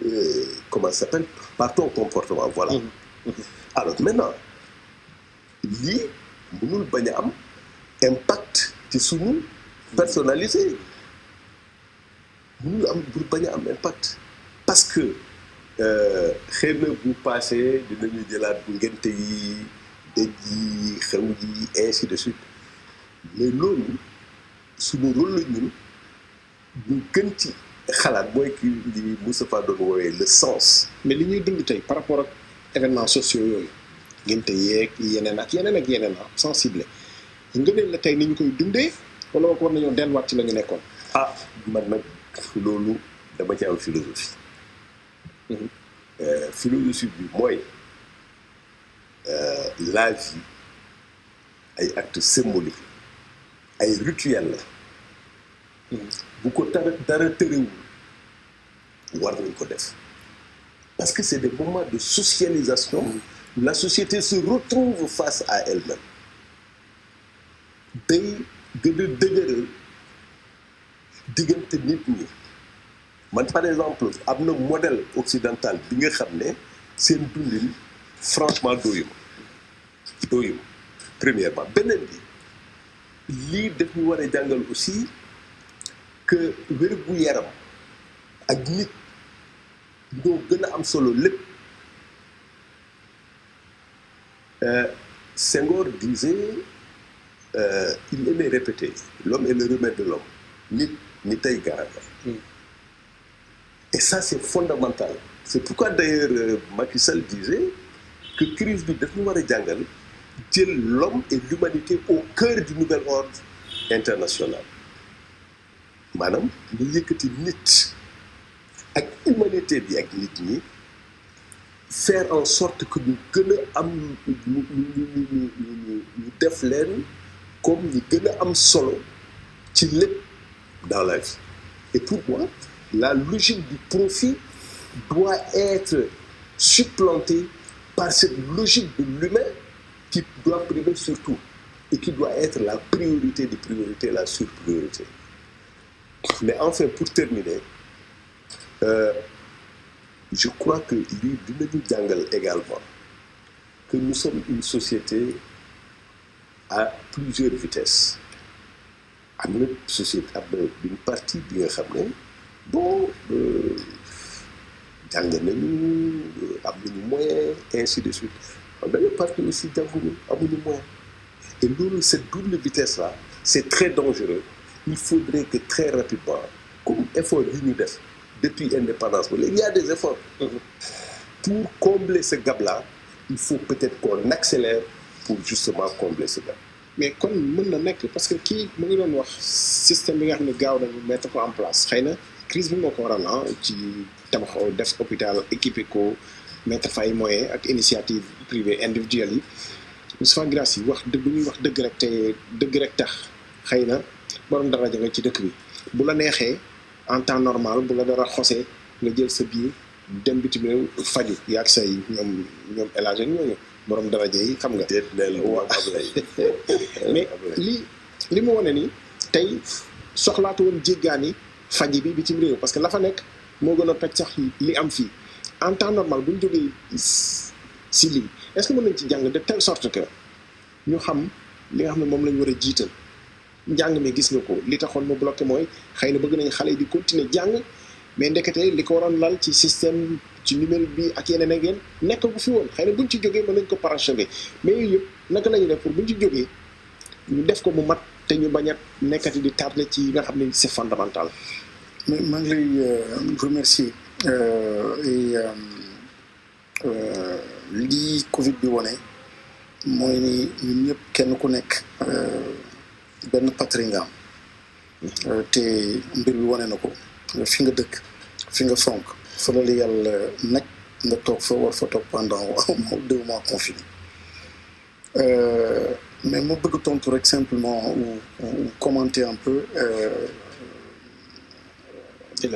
comment ça s'appelle par ton comportement voilà alors maintenant lii mënul bañ a am impact ci suñu personnalité mënul am pour bañ a am impact parce que xëy na bu passé dinañu jëlaat bu ngente yi dëj yi xew yi ainsi de suite mais loolu suñu rôle la ñun ñu gën ci xalaat mooy ki li Moustapha doon woowee le sens. mais li ñuy dund tey par rapport ak événements sociaux yooyu ngente yeeg yeneen ak yeneen sensible nga ne la tey ni ñu koy dundee wala war nañoo delluwaat ci la ñu nekkoon. ah man nag loolu dama ci am philosophie. Philosophie bi mooy la vie ay actes symboliques ay rituels la bu ko dara tërëwul war nañ ko def parce que c'est des moments de socialisation la société se retrouve face à elle-même day gën a dëgëral diggante nit ñi man par exemple am na modèle occidental bi nga xam ne seen dundin franchement doyuma premièrement beneen bi lii daf ñu war a jàngal aussi que wér-gu-yaram ak nit ñoo gën a am solo lépp Senghor disait il aimait répéter l'homme est le remède de l'homme nit tey garab et ça c'est fondamental c'est pourquoi d'ailleurs Macky Sall disait que crise bi daf ñu war a jàngal jël l'homme et l'humanité au cœur du nouvel ordre international maanaam ñu yëkkati nit ak humanité bi ak nit ñi faire en sorte que ñu gën a am ñu def leen comme ñu gën a am solo ci lépp dans la vie et pour moi la logique du profit doit être supplantée par cette logique de l'humain qui doit primer surtout et qui doit être la priorité des priorités, la surpriorité. Mais enfin, pour terminer, je crois que lii dinañu jàngal également que nous sommes une société à plusieurs vitesses. Am na société, am na une partie bi nga xam ne bon jàng nañu am nañu moyen ainsi de suite. am benn partie aussi jànguñu amuñu moyen. Et loolu cette double vitesse là c'est très dangereux. Il faudrait que très rapidement comme effort yi ñu def depuis indépendance ba léegi il y a des efforts. Pour combler ce gap là il faut peut-être qu'on accélère pour justement combler ce gap. mais kon mën na nekk parce que kii mu ngi doon wax système bi nga xam ne gaaw nañu mettre ko en place xëy na crise bi moo ko waral ci tabax def hôpital équipé ko mettre fa ay moyens ak initiative privée individuelle yi Moustapha Guirassy wax dëgg bu ñuy wax dëgg rek te dëgg rek tax xëy na borom daraja nga ci dëkk bi bu la neexee en temps normal bu la dara xosee nga jël sa biir dem bitim réew faju yaag say ñoom El Hadj ak ñooñu borom daraja yi xam nga. mais li mu wane ni tey soxlaatu woon jéggaani faji bi bitim réew parce que la fa nekk moo gën a toj sax li am fii en temps normal bu ñu jógee si lii est-ce que mën nañ ci jàng de telle sorte que ñu xam li nga xam ne moom lañ war a jiital njàng mi gis nga ko li taxoon mu bloqué mooy xëy na bëgg nañ xale yi di continuer jàng mais ndekete li ko waroon lal ci système ci numérique bi ak yeneen ak yeneen nekk bu fi woon xëy na buñ ci jógee mën nañ ko parachever mais yooyu yëpp naka la ñuy def pour buñ ci jógee ñu def ko mu mat te ñu bañ a nekkati di tardé ci yi nga xam ne c'est fondamental. mais maa ngi lay remercier lii Covid bi wane mooy ni ñun ñëpp kenn ku nekk benn patrie nga am te mbir bi wane na ko fi nga dëkk fi nga fonk fa la yàlla nag nga toog fa war fa toog pendant 2 mois confiné mais ma bëgg tontu rek simplement ou commenter un peu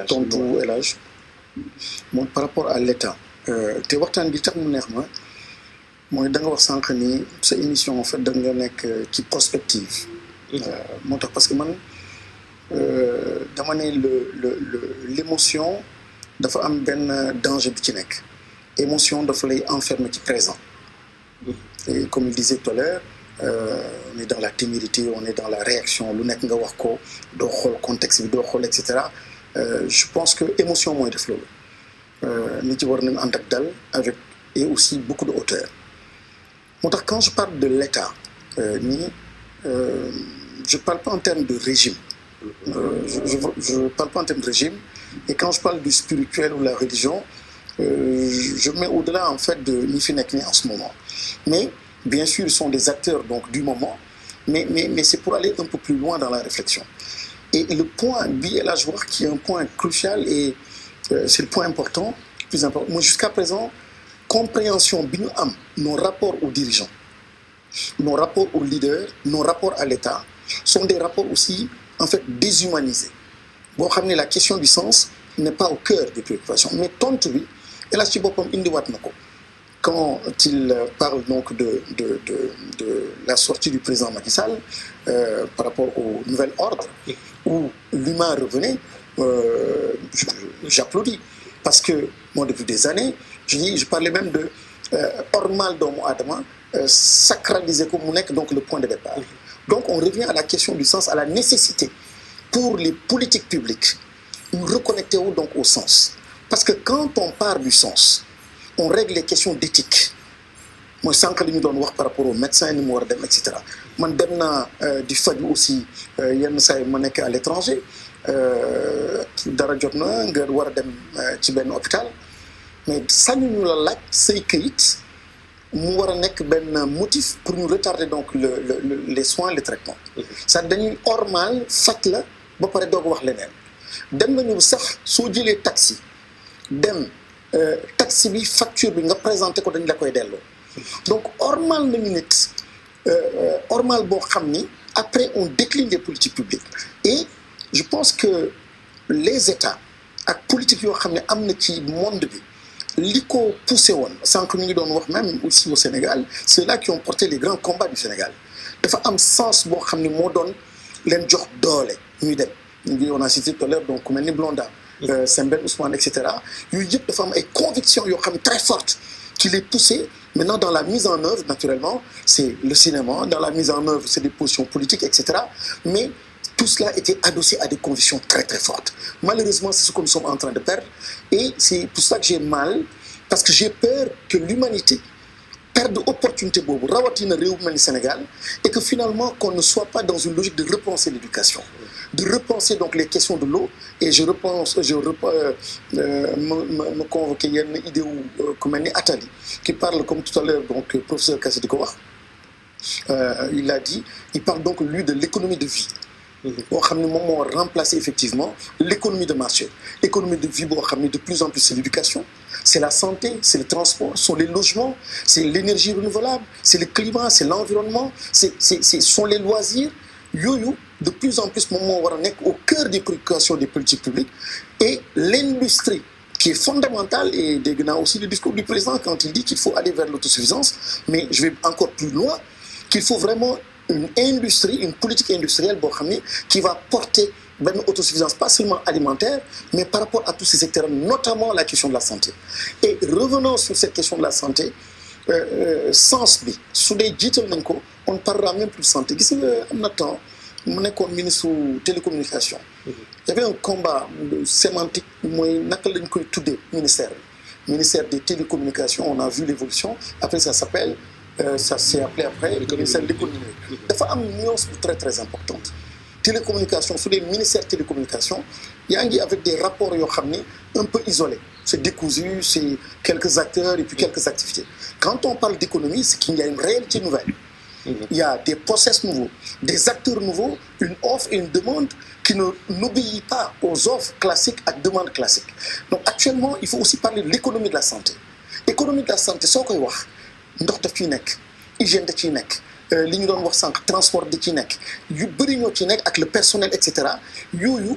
tontu El Hadj moom par rapport à l'État te waxtaan bi tax mu neex ma mooy da nga wax sànq ni sa émission en fait da nga nekk ci prospective moo tax parce que man dama ne l'émotion dafa am benn danger bi ci nekk émotion dafa lay enfermer ci présent et comme il disait tout à l'heure on est dans la témérité on est dans la réaction lu nekk nga wax ko doo xool contexte bi doo xool et cetera je pense que émotion mooy def loolu nit ci war nañ ànd ak dal avec et aussi beaucoup de hauteur moo tax quand je parle de l'État je parle pas en termes de régime je parle pas en termes de régime et quand je parle du spirituel ou la religion je mets au-delà en fait de ñi fi nekk ni en ce moment mais bien sûr ils sont des acteurs donc du moment mais c'est pour aller un peu plus loin dans la réflexion et le point bi El Hadj wax qui est un point crucial et c'est le point important plus important moi jusqu'à présent compréhension bi ñu am nos rapports aux dirigeants nos rapports aux leaders nos rapports à l'État sont des rapports aussi en fait déshumanisés boo xam ne la question du sens n'est pas au cœur des préoccupations mais tontu bi El Hadj ci boppam indiwaat na ko quand il parle donc de la sortie du président Macky Sall par rapport au nouvel ordre où l'humain revenait j'applaudis parce que moi depuis des années je parlais même de ormal doomu aadama sacraliser ko mu nekk donc le point de départ donc on revient à la question du sens à la nécessité pour les politiques publiques nous reconnecter donc au sens parce que quand on part du sens on règle les questions d'éthique mooy sànq li ñu doon wax par rapport aux médecins ni mu war a dem et cetera man dem naa di faju aussi yenn saa yi ma nekk à l'étranger dara jot na nga war a dem ci benn hôpital mais sañu ñu la laaj say këyit mu war a nekk benn motif pour ñu retarder donc les soins les traitements ça dañuy ormal faj la ba pare doog wax leneen dem nañu sax soo jëlee taxi dem taxi bi facture bi nga présenté ko dañ la koy delloo donc ormal nañu nit ormal boo xam ni après on décline des politiques publiques et je pense que les États ak politique yoo xam ne am na ci monde bi li ko poussé woon sànq ñu ngi doon wax même aussi au Sénégal ceux-là qui ont porté les grands combats du Sénégal dafa am sens boo xam ne moo doon leen jox doole ñuy dem on a cité tout à l'heure donc ku mel ni Blondin Sembène Ousmane et cetera yooyu yëpp dafa am ay convictions yoo xam ne très fortes qui les poussaient. Maintenant, dans la mise en œuvre, naturellement, c'est le cinéma. Dans la mise en œuvre, c'est des positions politiques, etc. Mais tout cela était adossé à des convictions très, très fortes. Malheureusement, c'est ce que nous sommes en train de perdre. Et c'est pour ça que j'ai mal, parce que j'ai peur que l'humanité perde l'opportunité pour rawatina réew mel ni Sénégal et que finalement qu'on ne soit pas dans une logique de repenser l'éducation, de repenser donc les questions de l'eau. Et je repense, me convoquer une idée comme Attali qui parle comme tout à l'heure donc professeur Kassé di ko wax il a dit, il parle donc lui de l'économie de vie. boo xam ne moom moo remplacer effectivement l'économie de marché. Économie de vie boo xam ne de plus en plus c'est l'éducation, c'est la santé, c'est le transport, sont les logements, c'est l'énergie renouvelable, c'est le climat, c'est l'environnement, sont les loisirs. Yooyu de plus en plus moom moo war a nekk au cœur des préoccupations des politiques publiques et l'industrie qui est fondamentale. Et dégg naa aussi le discours du président quand il dit qu'il faut aller vers l'autosuffisance, mais je vais encore plus loin, qu'il faut vraiment une industrie, une politique industrielle boo xam ne qui va porter benn autosuffisance pas seulement alimentaire mais par rapport à tous ces secteurs, notamment la question de la santé. Et revenons sur cette question de la santé, sens bi su dee jiital nañ ko on ne parlera même plus de santé. Gis nga am na temps mu nekkoon ministre télécommunication. Il y avait un combat sémantique mooy naka lañ koy tuddee ministère des télécommunications. On a vu l'évolution, après ça s'appelle ça s'est appelé après le ministère de l'économie. Dafa am nuance très très importante. Télécommunication, sur les ministères télécommunications, il y a avec des rapports yoo xam ne un peu isolés. C'est décousu, c'est quelques acteurs et puis quelques activités. Quand on parle d'économie, c'est qu'il y a une réalité nouvelle. Il y a des process nouveaux, des acteurs nouveaux, une offre et une demande qui n'obéit pas aux offres classiques à demande classique. Donc actuellement, il faut aussi parler de l'économie de la santé. L'économie de la santé, soo koy wax ndox daf ciy nekk, hygiène da ciy nekk, li ñu doon wax sànq transport da ciy nekk, yu bëri ñoo ci nekk ak le personnel et cetera. Yooyu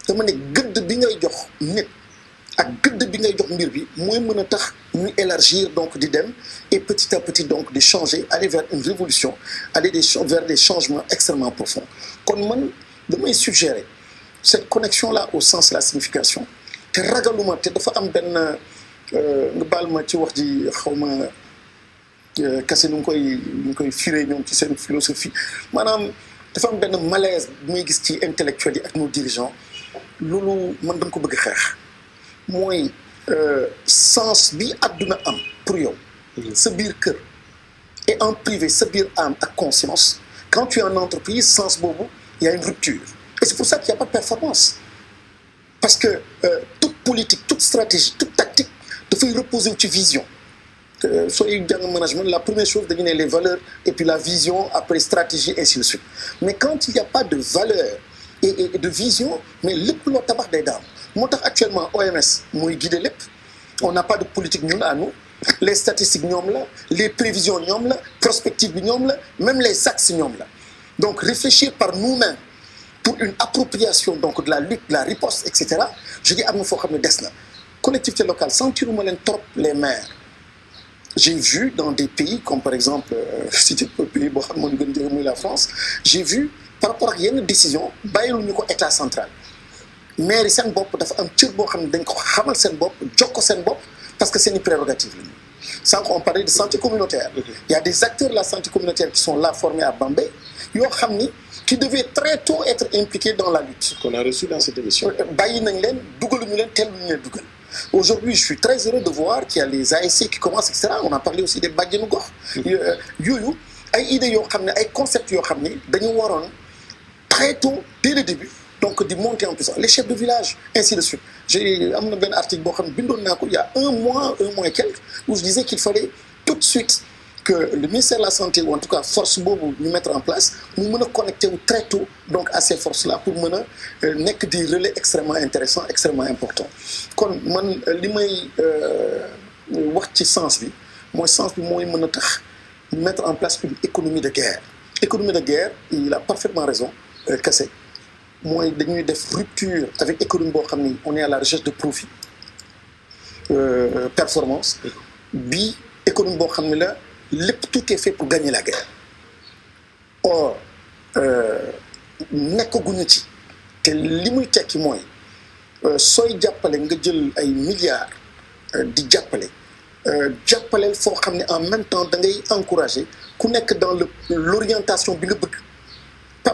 dama ne gëdd bi ngay jox nit ak gëdd bi ngay jox mbir bi mooy mën a tax ñu élargir donc di dem et petit à petit donc de changer, aller vers une révolution, aller vers des changements extrêmement profonds. Kon man damay suggérer cette connexion là au sens de la signification te ragaluma te dafa am benn nga baal ma ci wax ji xawma kase nu ngi koy firé ñoom ci seen philosophie, maanaam dafa am benn malaise bu muy gis ci intellectuels yi ak nos dirigeants. Loolu man dama ko bëgg xeex mooy sens bi àdduna am pour yow sa biir kër et en privé sa biir âme ak conscience. Quand tu es en entreprise, sens boobu il y a une rupture et c'est pour ça qu'il n'y a pas de performance, parce que toute politique, toute stratégie, toute tactique dafay reposer ci vision. Soyez dans le management, la première chose de donner les valeurs et puis la vision, après stratégie, ainsi de suite. Mais quand il n'y a pas de valeur et de vision, mais le plus tabac des dames. Moi, actuellement, OMS, moi, guide les. On n'a pas de politique à nous. Les statistiques, les prévisions, prospectives, même les axes. Donc, réfléchir par nous-mêmes pour une appropriation donc, de la lutte, de la riposte, etc. Je dis à mon frère, collectivité locale, sentir-moi trop les maires. J'ai vu dans des pays comme par exemple, si tu peux pays, la France, j'ai vu par rapport à une décision, l'État central. Mais les cinq bop, dafa am cër boo xam ne dañ ko xamal seen bopp, jox ko seen bopp, parce que c'est une prérogative. Sans qu'on parlait de santé communautaire. Il y a des acteurs de la santé communautaire qui sont là formés à Bambey, qui devaient très tôt être impliqués dans la lutte. Qu'on a reçu dans cette émission. Aujourd'hui, je suis très heureux de voir qu'il y a les ASC qui commencent, etc. On a parlé aussi des Badjenu Gox. Yooyu ay idées yoo xam ne ay concepts yoo xam ne dañu waroon très tôt dès le début donc de monter en puissance les chefs de village ainsi de suite. J'ai am na benn article boo xam ne bindoon naa ko il y a un mois et quelques où je disais qu'il fallait tout de suite que le ministère de la santé ou en tout cas force boobu ñu mettre en place mu mën a connecté wu très tôt donc à ces forces là pour mën a nekk des relais extrêmement intéressants, extrêmement importants. Kon man li may wax ci sens bi mooy sens bi mooy mën a tax mettre en place une économie de guerre. Économie de guerre, il a parfaitement raison, Kassé. Moi, dañuy def rupture avec économie boo xam ni on est à la recherche de profit, performance. Bi économie boo xam ne la lépp tout est fait pour gagner la guerre. or nekkaguñu ci te li muy tekki mooy sooy jàppale nga jël ay milliards di jàppaleel foo xam ne en même temps da ngay encourager ku nekk dans l'orientation bi nga bëgg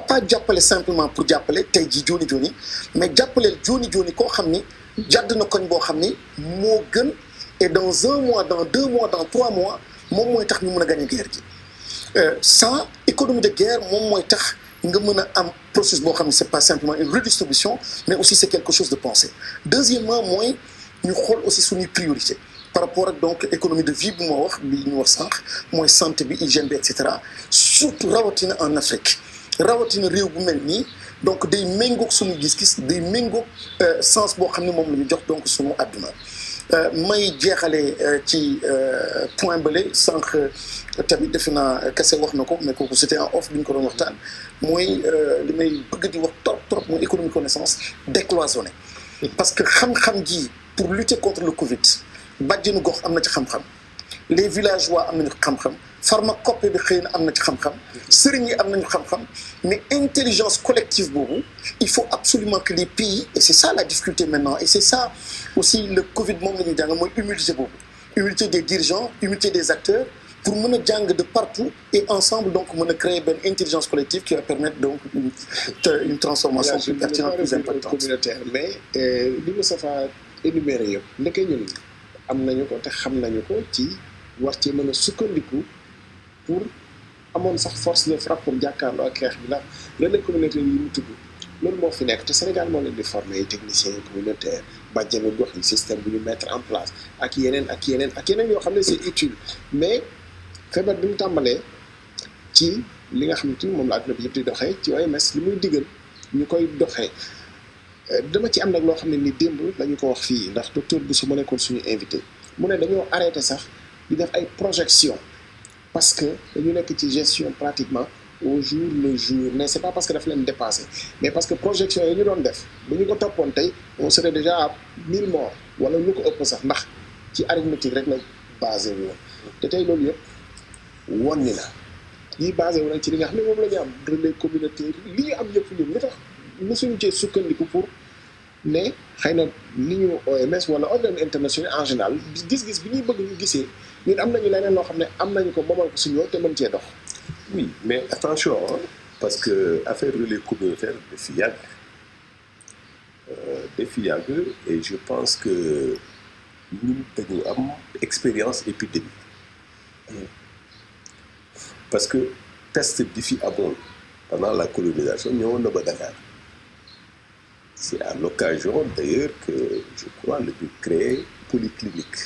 pas jàppale simplement pour jàppale tey jii jooni jooni mais jàppaleel jooni jooni koo xam ni jàdd na koñ boo xam ni moo gën et dans 1 mois dans 2 mois dans 3 mois moom mooy tax ñu mën a gagner guerre gi sans économie de guerre moom mooy tax nga mën a am processus boo xam ne c'est pas simplement une redistribution mais aussi c'est quelque chose de pensé. Deuxièmement mooy ñu xool aussi suñuy priorité par rapport ak donc économie de vie bu ma wax bi ñu wax sànq mooy santé bi hygiène bi et cetera surtout rawatina en Afrique rawatina réew bu mel nii donc day méngoog suñu gis-gis day méngoog sens boo xam ne moom la ñu jox donc suñu àdduna. may jeexale ci point bële sànq tamit defe naa kese wax na ko mais kooku c'était en off bi ñu ko doon waxtaan mooy li may bëgg di wax trop mooy économie connaissance décloisonnée parce que xam-xam ji pour lutter contre le Covid bàjjenu gox am na ci xam-xam les villageois am nañu xam-xam pharmacopée bi xëy na am na ci xam-xam sëriñ yi am nañu xam-xam mais intelligence collective boobu il faut absolument que les pays et c'est ça la difficulté maintenant et c'est ça aussi le Covid moom la ñuy jàng mooy humilité boobu humilité des dirigeants humilité des acteurs pour mën a jàng de partout et ensemble donc mën a créer benn intelligence collective qui va permettre donc une transformation plus pertinente plus impactante communautaire mais li Moustapha énuméré yëpp ndeke ñun am nañu ko te xam nañu ko ci war ci mën a sukkandiku pour amoon sax force de frappe pour jàkkaarloo ak xeex bi ndax relais communautaire yi mu tudd loolu moo fi nekk te Sénégal moo leen di former ay techniciens communautaires bàjjenu gox yi système bu ñu mettre en place ak yeneen yoo xam ne c'est utile mais feebar bi mu tàmbalee ci li nga xamante ni moom la adduna bi yëpp di doxee ci OMS li muy digal ñu koy doxee dama ci am nag loo xam ne ni démb dañu ko wax fii ndax docteur Bousso ma nekkoon suñu invité mu ne dañoo arrêté sax di def ay projection parce que dañu nekk ci gestion pratiquement au jour le jour mais c'est pas parce que daf leen dépassé mais parce que projection yi ñu doon def bu ñu ko toppoon tey on serait déjà à 1000 morts wala lu ko ëpp sax ndax ci arithmétique rek la basé wu woon te tey loolu yëpp won ni la ñiy basé wu nag ci li nga xam ne moom la ñu am relais communautaire li ñu am yëpp ñun li tax mosuñu cee sukkandiku pour ne xëy na li ñu OMS wala organisme international en général gis-gis bi ñuy bëgg ñu gisee ñun am nañu leneen loo xam ne am nañu ko moomal ko suñu te mën cee dox. Oui mais attention parce que affaire relais communautaire dafi yàgg et je pense que ñun dañu am expérience épidémique parce que peste bi fi amoon pendant la colonisation ñëwoon na ba Dakar. C'est à l'occasion d'ailleurs que je crois le ñu créé polyclinique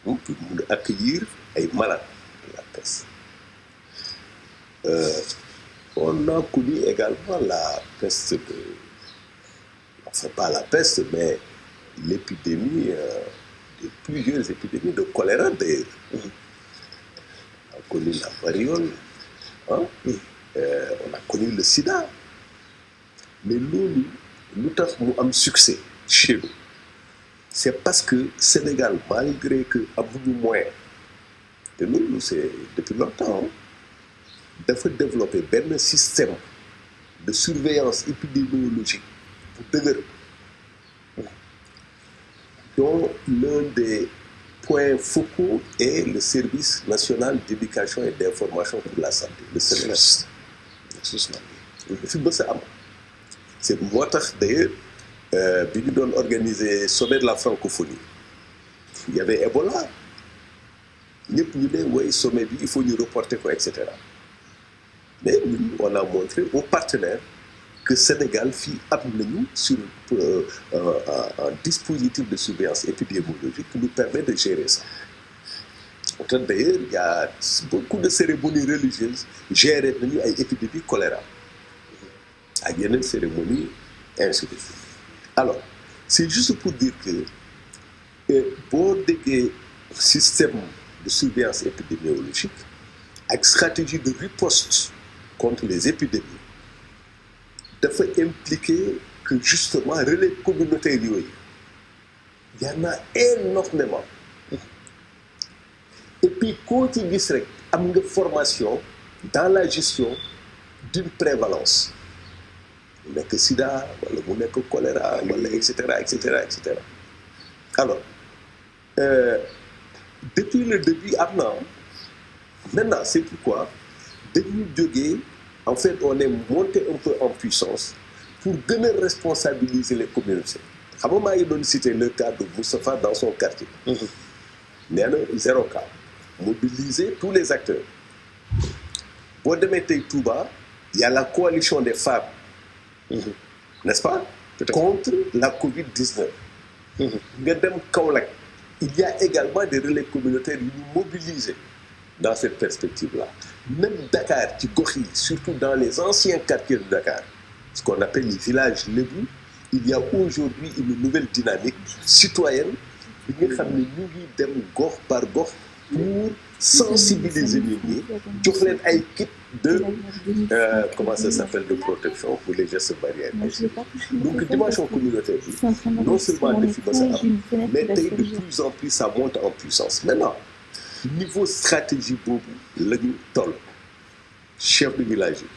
pour mun a accueillir ay malades de la peste. On a connu également la peste enfin pas la peste mais l'épidémie de plusieurs épidémies de choléra d'ailleurs. On a connu la variole, on a connu le sida. Mais loolu lu tax mu am succès chez nous c'est parce que Sénégal malgré que amuñu moyen te loolu c'est depuis longtemps dafa développer benn système de surveillance épidémiologique bu dëgër dont l'un des points focaux est le service national d'éducation et d'information pour la santé le SNES fi bës a am c'est moo tax d'ailleurs bi ñu doon organiser sommet de la francophonie il y avait Ebola ñëpp ñu ne way sommet bi il faut ñu reporter ko et cetera mais ñun on a montré aux partenaires que Sénégal fii am nañu sur un dispositif de surveillance épidémiologique qui nous permet de gérer ça. Pourtant d'ailleurs il y a beaucoup de cérémonies religieuses gérées nañu ay épidémies choléra ak yeneen cérémonie ainsi de suite. Alors c'est juste pour dire que boo déggee système de surveillance épidémiologique ak stratégie de riposte contre les épidémies dafa impliquer que justement relais communautaire yooyu y en a énormément et puis koo ci gis rek am nga formation dans la gestion d'une prévalence mu nekk sida wala mu nekk choléra wala et cetera et cetera et cetera alors depuis le début am na maintenant c'est pourquoi dañu jógee en fait on est monté un peu en puissance pour gën a responsabiliser les communautés xam nga maa ngi doon citer le cas de Moustapha dans son quartier nee na 0 cas mobiliser tous les acteurs boo demee tey Touba il y a la coalition des femmes n'est-ce pas contre la Covid-19 nga dem Kaolack il y a également des relais communautaires yu ñu mobiliser dans cette perspective-là même Dakar ci gox yi surtout dans les anciens quartiers de Dakar ce qu'on appelle les villages lébou il y a aujourd'hui une nouvelle dynamique citoyenne bi nga xam ne ñu ngi dem gox par gox pour sensibiliser nit ñi jox leen ay kit de comment ça s'appelle de protection pour les gestes barrières donc dimension communautaire bi non seulement defi ba sa am mais tey de plus en plus ça monte en puissance maintenant niveau stratégie boobu la ñu toll chef de village yi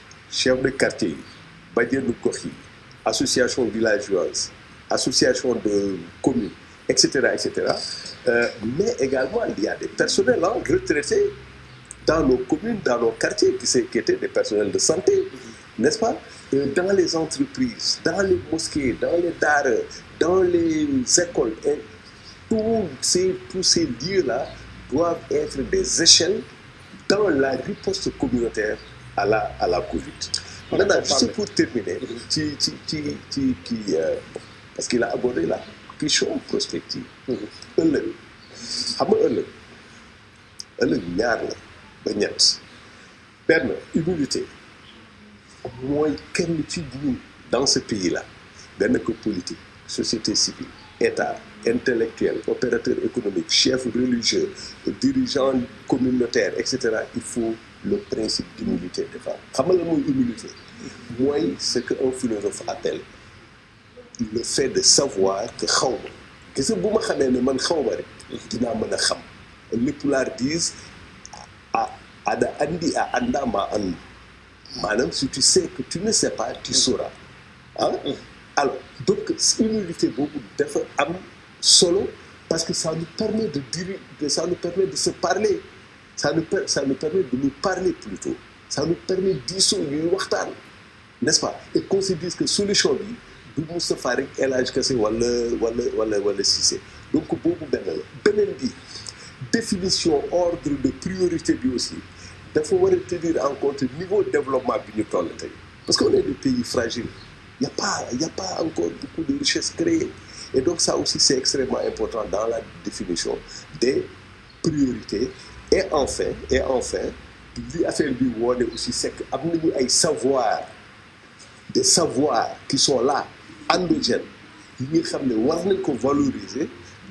chef de quartier yi bajenu gox yi association villageoise association de communes etc etc mais également il y a des personnels retraités dans nos communes dans nos quartiers qui étaient des personnels de santé n'est-ce pas dans les entreprises dans les mosquées dans les daara dans les écoles et tous ces lieux-là doivent être des échelles dans la riposte communautaire à la Covid. Maintenant, juste pour terminer, parce qu'il a abordé la question prospective. ëllëg xam nga ëllëg ñaar la ba ñett benn humilité mooy kenn ci ñun dans ce pays-là benn que politique société civile état intellectuel opérateur économique chef religieux dirigeant communautaire etc il faut le principe d'humilité devant xam nga la mooy humilité mooy ce que un philosophe appelle le fait de savoir que xaw ma gis nga bu ma xamee ne man xaw ma rek dinaa mën a xam les Pulaar disent ada andi a anda ma andu maanaam si tu sais que tu ne sais pas tu sauras alors donc humilité boobu dafa am solo parce que ça nous permet de dire ça nous permet de se parler ça nous permet de nous parler plutôt ça nous permet diisoo ñuy waxtaan n'est-ce pas et qu'on se dise que solution bi du Moustapha rek El Hadj Kassé wala Cissé donc boobu benn la beneen bi définition ordre de priorité bi aussi dafa war a tenir en compte niveau développement bi ñu toll tey parce qu'on est des pays fragiles il y a pas encore beaucoup de richesses créées et donc ça aussi c'est extrêmement important dans la définition des priorités et enfin li affaire bi woone aussi c'est que am nañu ay des savoirs qui sont là endogènes yi nga xam ne war nañ ko valoriser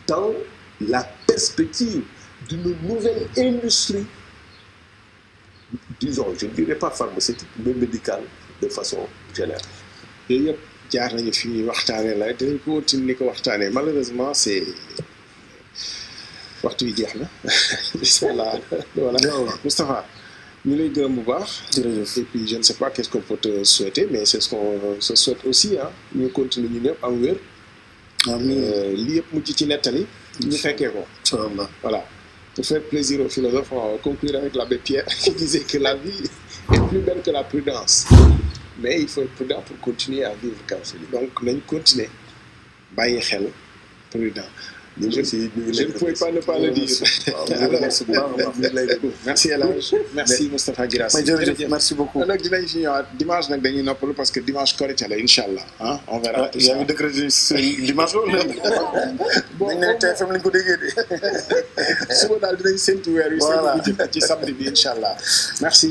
dans la perspective d'une nouvelle industrie disons je ne dirais pas pharmaceutique mais médicale de façon générale. yooyu yëpp jaar nañu fi ñuy waxtaanee la dinañ ko continuer ni ko waxtaanee malheureusement c'est waxtu bi jeex na bismillah voilà Moustapha ñu lay gërëm bu baax. jërëjëf et puis je ne sais pas qu'est-ce qu'on peut te souhaiter mais c'est ce qu'on se souhaite aussi ñu continuer ñu ñëpp am wér. lii yëpp mujj ci nettali ñu fekkee ko. inchallah voilà pour faire plaisir aux philosophes on va conclure avec l'abbé Pierre qui disait que la vie est plus belle que la prudence mais il faut être prudent pour continuer à vivre comme celui donc nañ continuer bàyyi xel prudent. Je ne pouvais pas ne pas le dire. Merci El Hadj merci Moustapha Guirassy. merci beaucoup. nag dinañ fi ñëwaat dimanche nag dañuy noppalu parce que dimanche Korité la incha allah on verra. yaa ngi décrété dimanche loolu bon dañ ne TFM lañ ko déggee de. suba daal dinañ séntu weer wi. voilà ci samedi bi incha allah merci.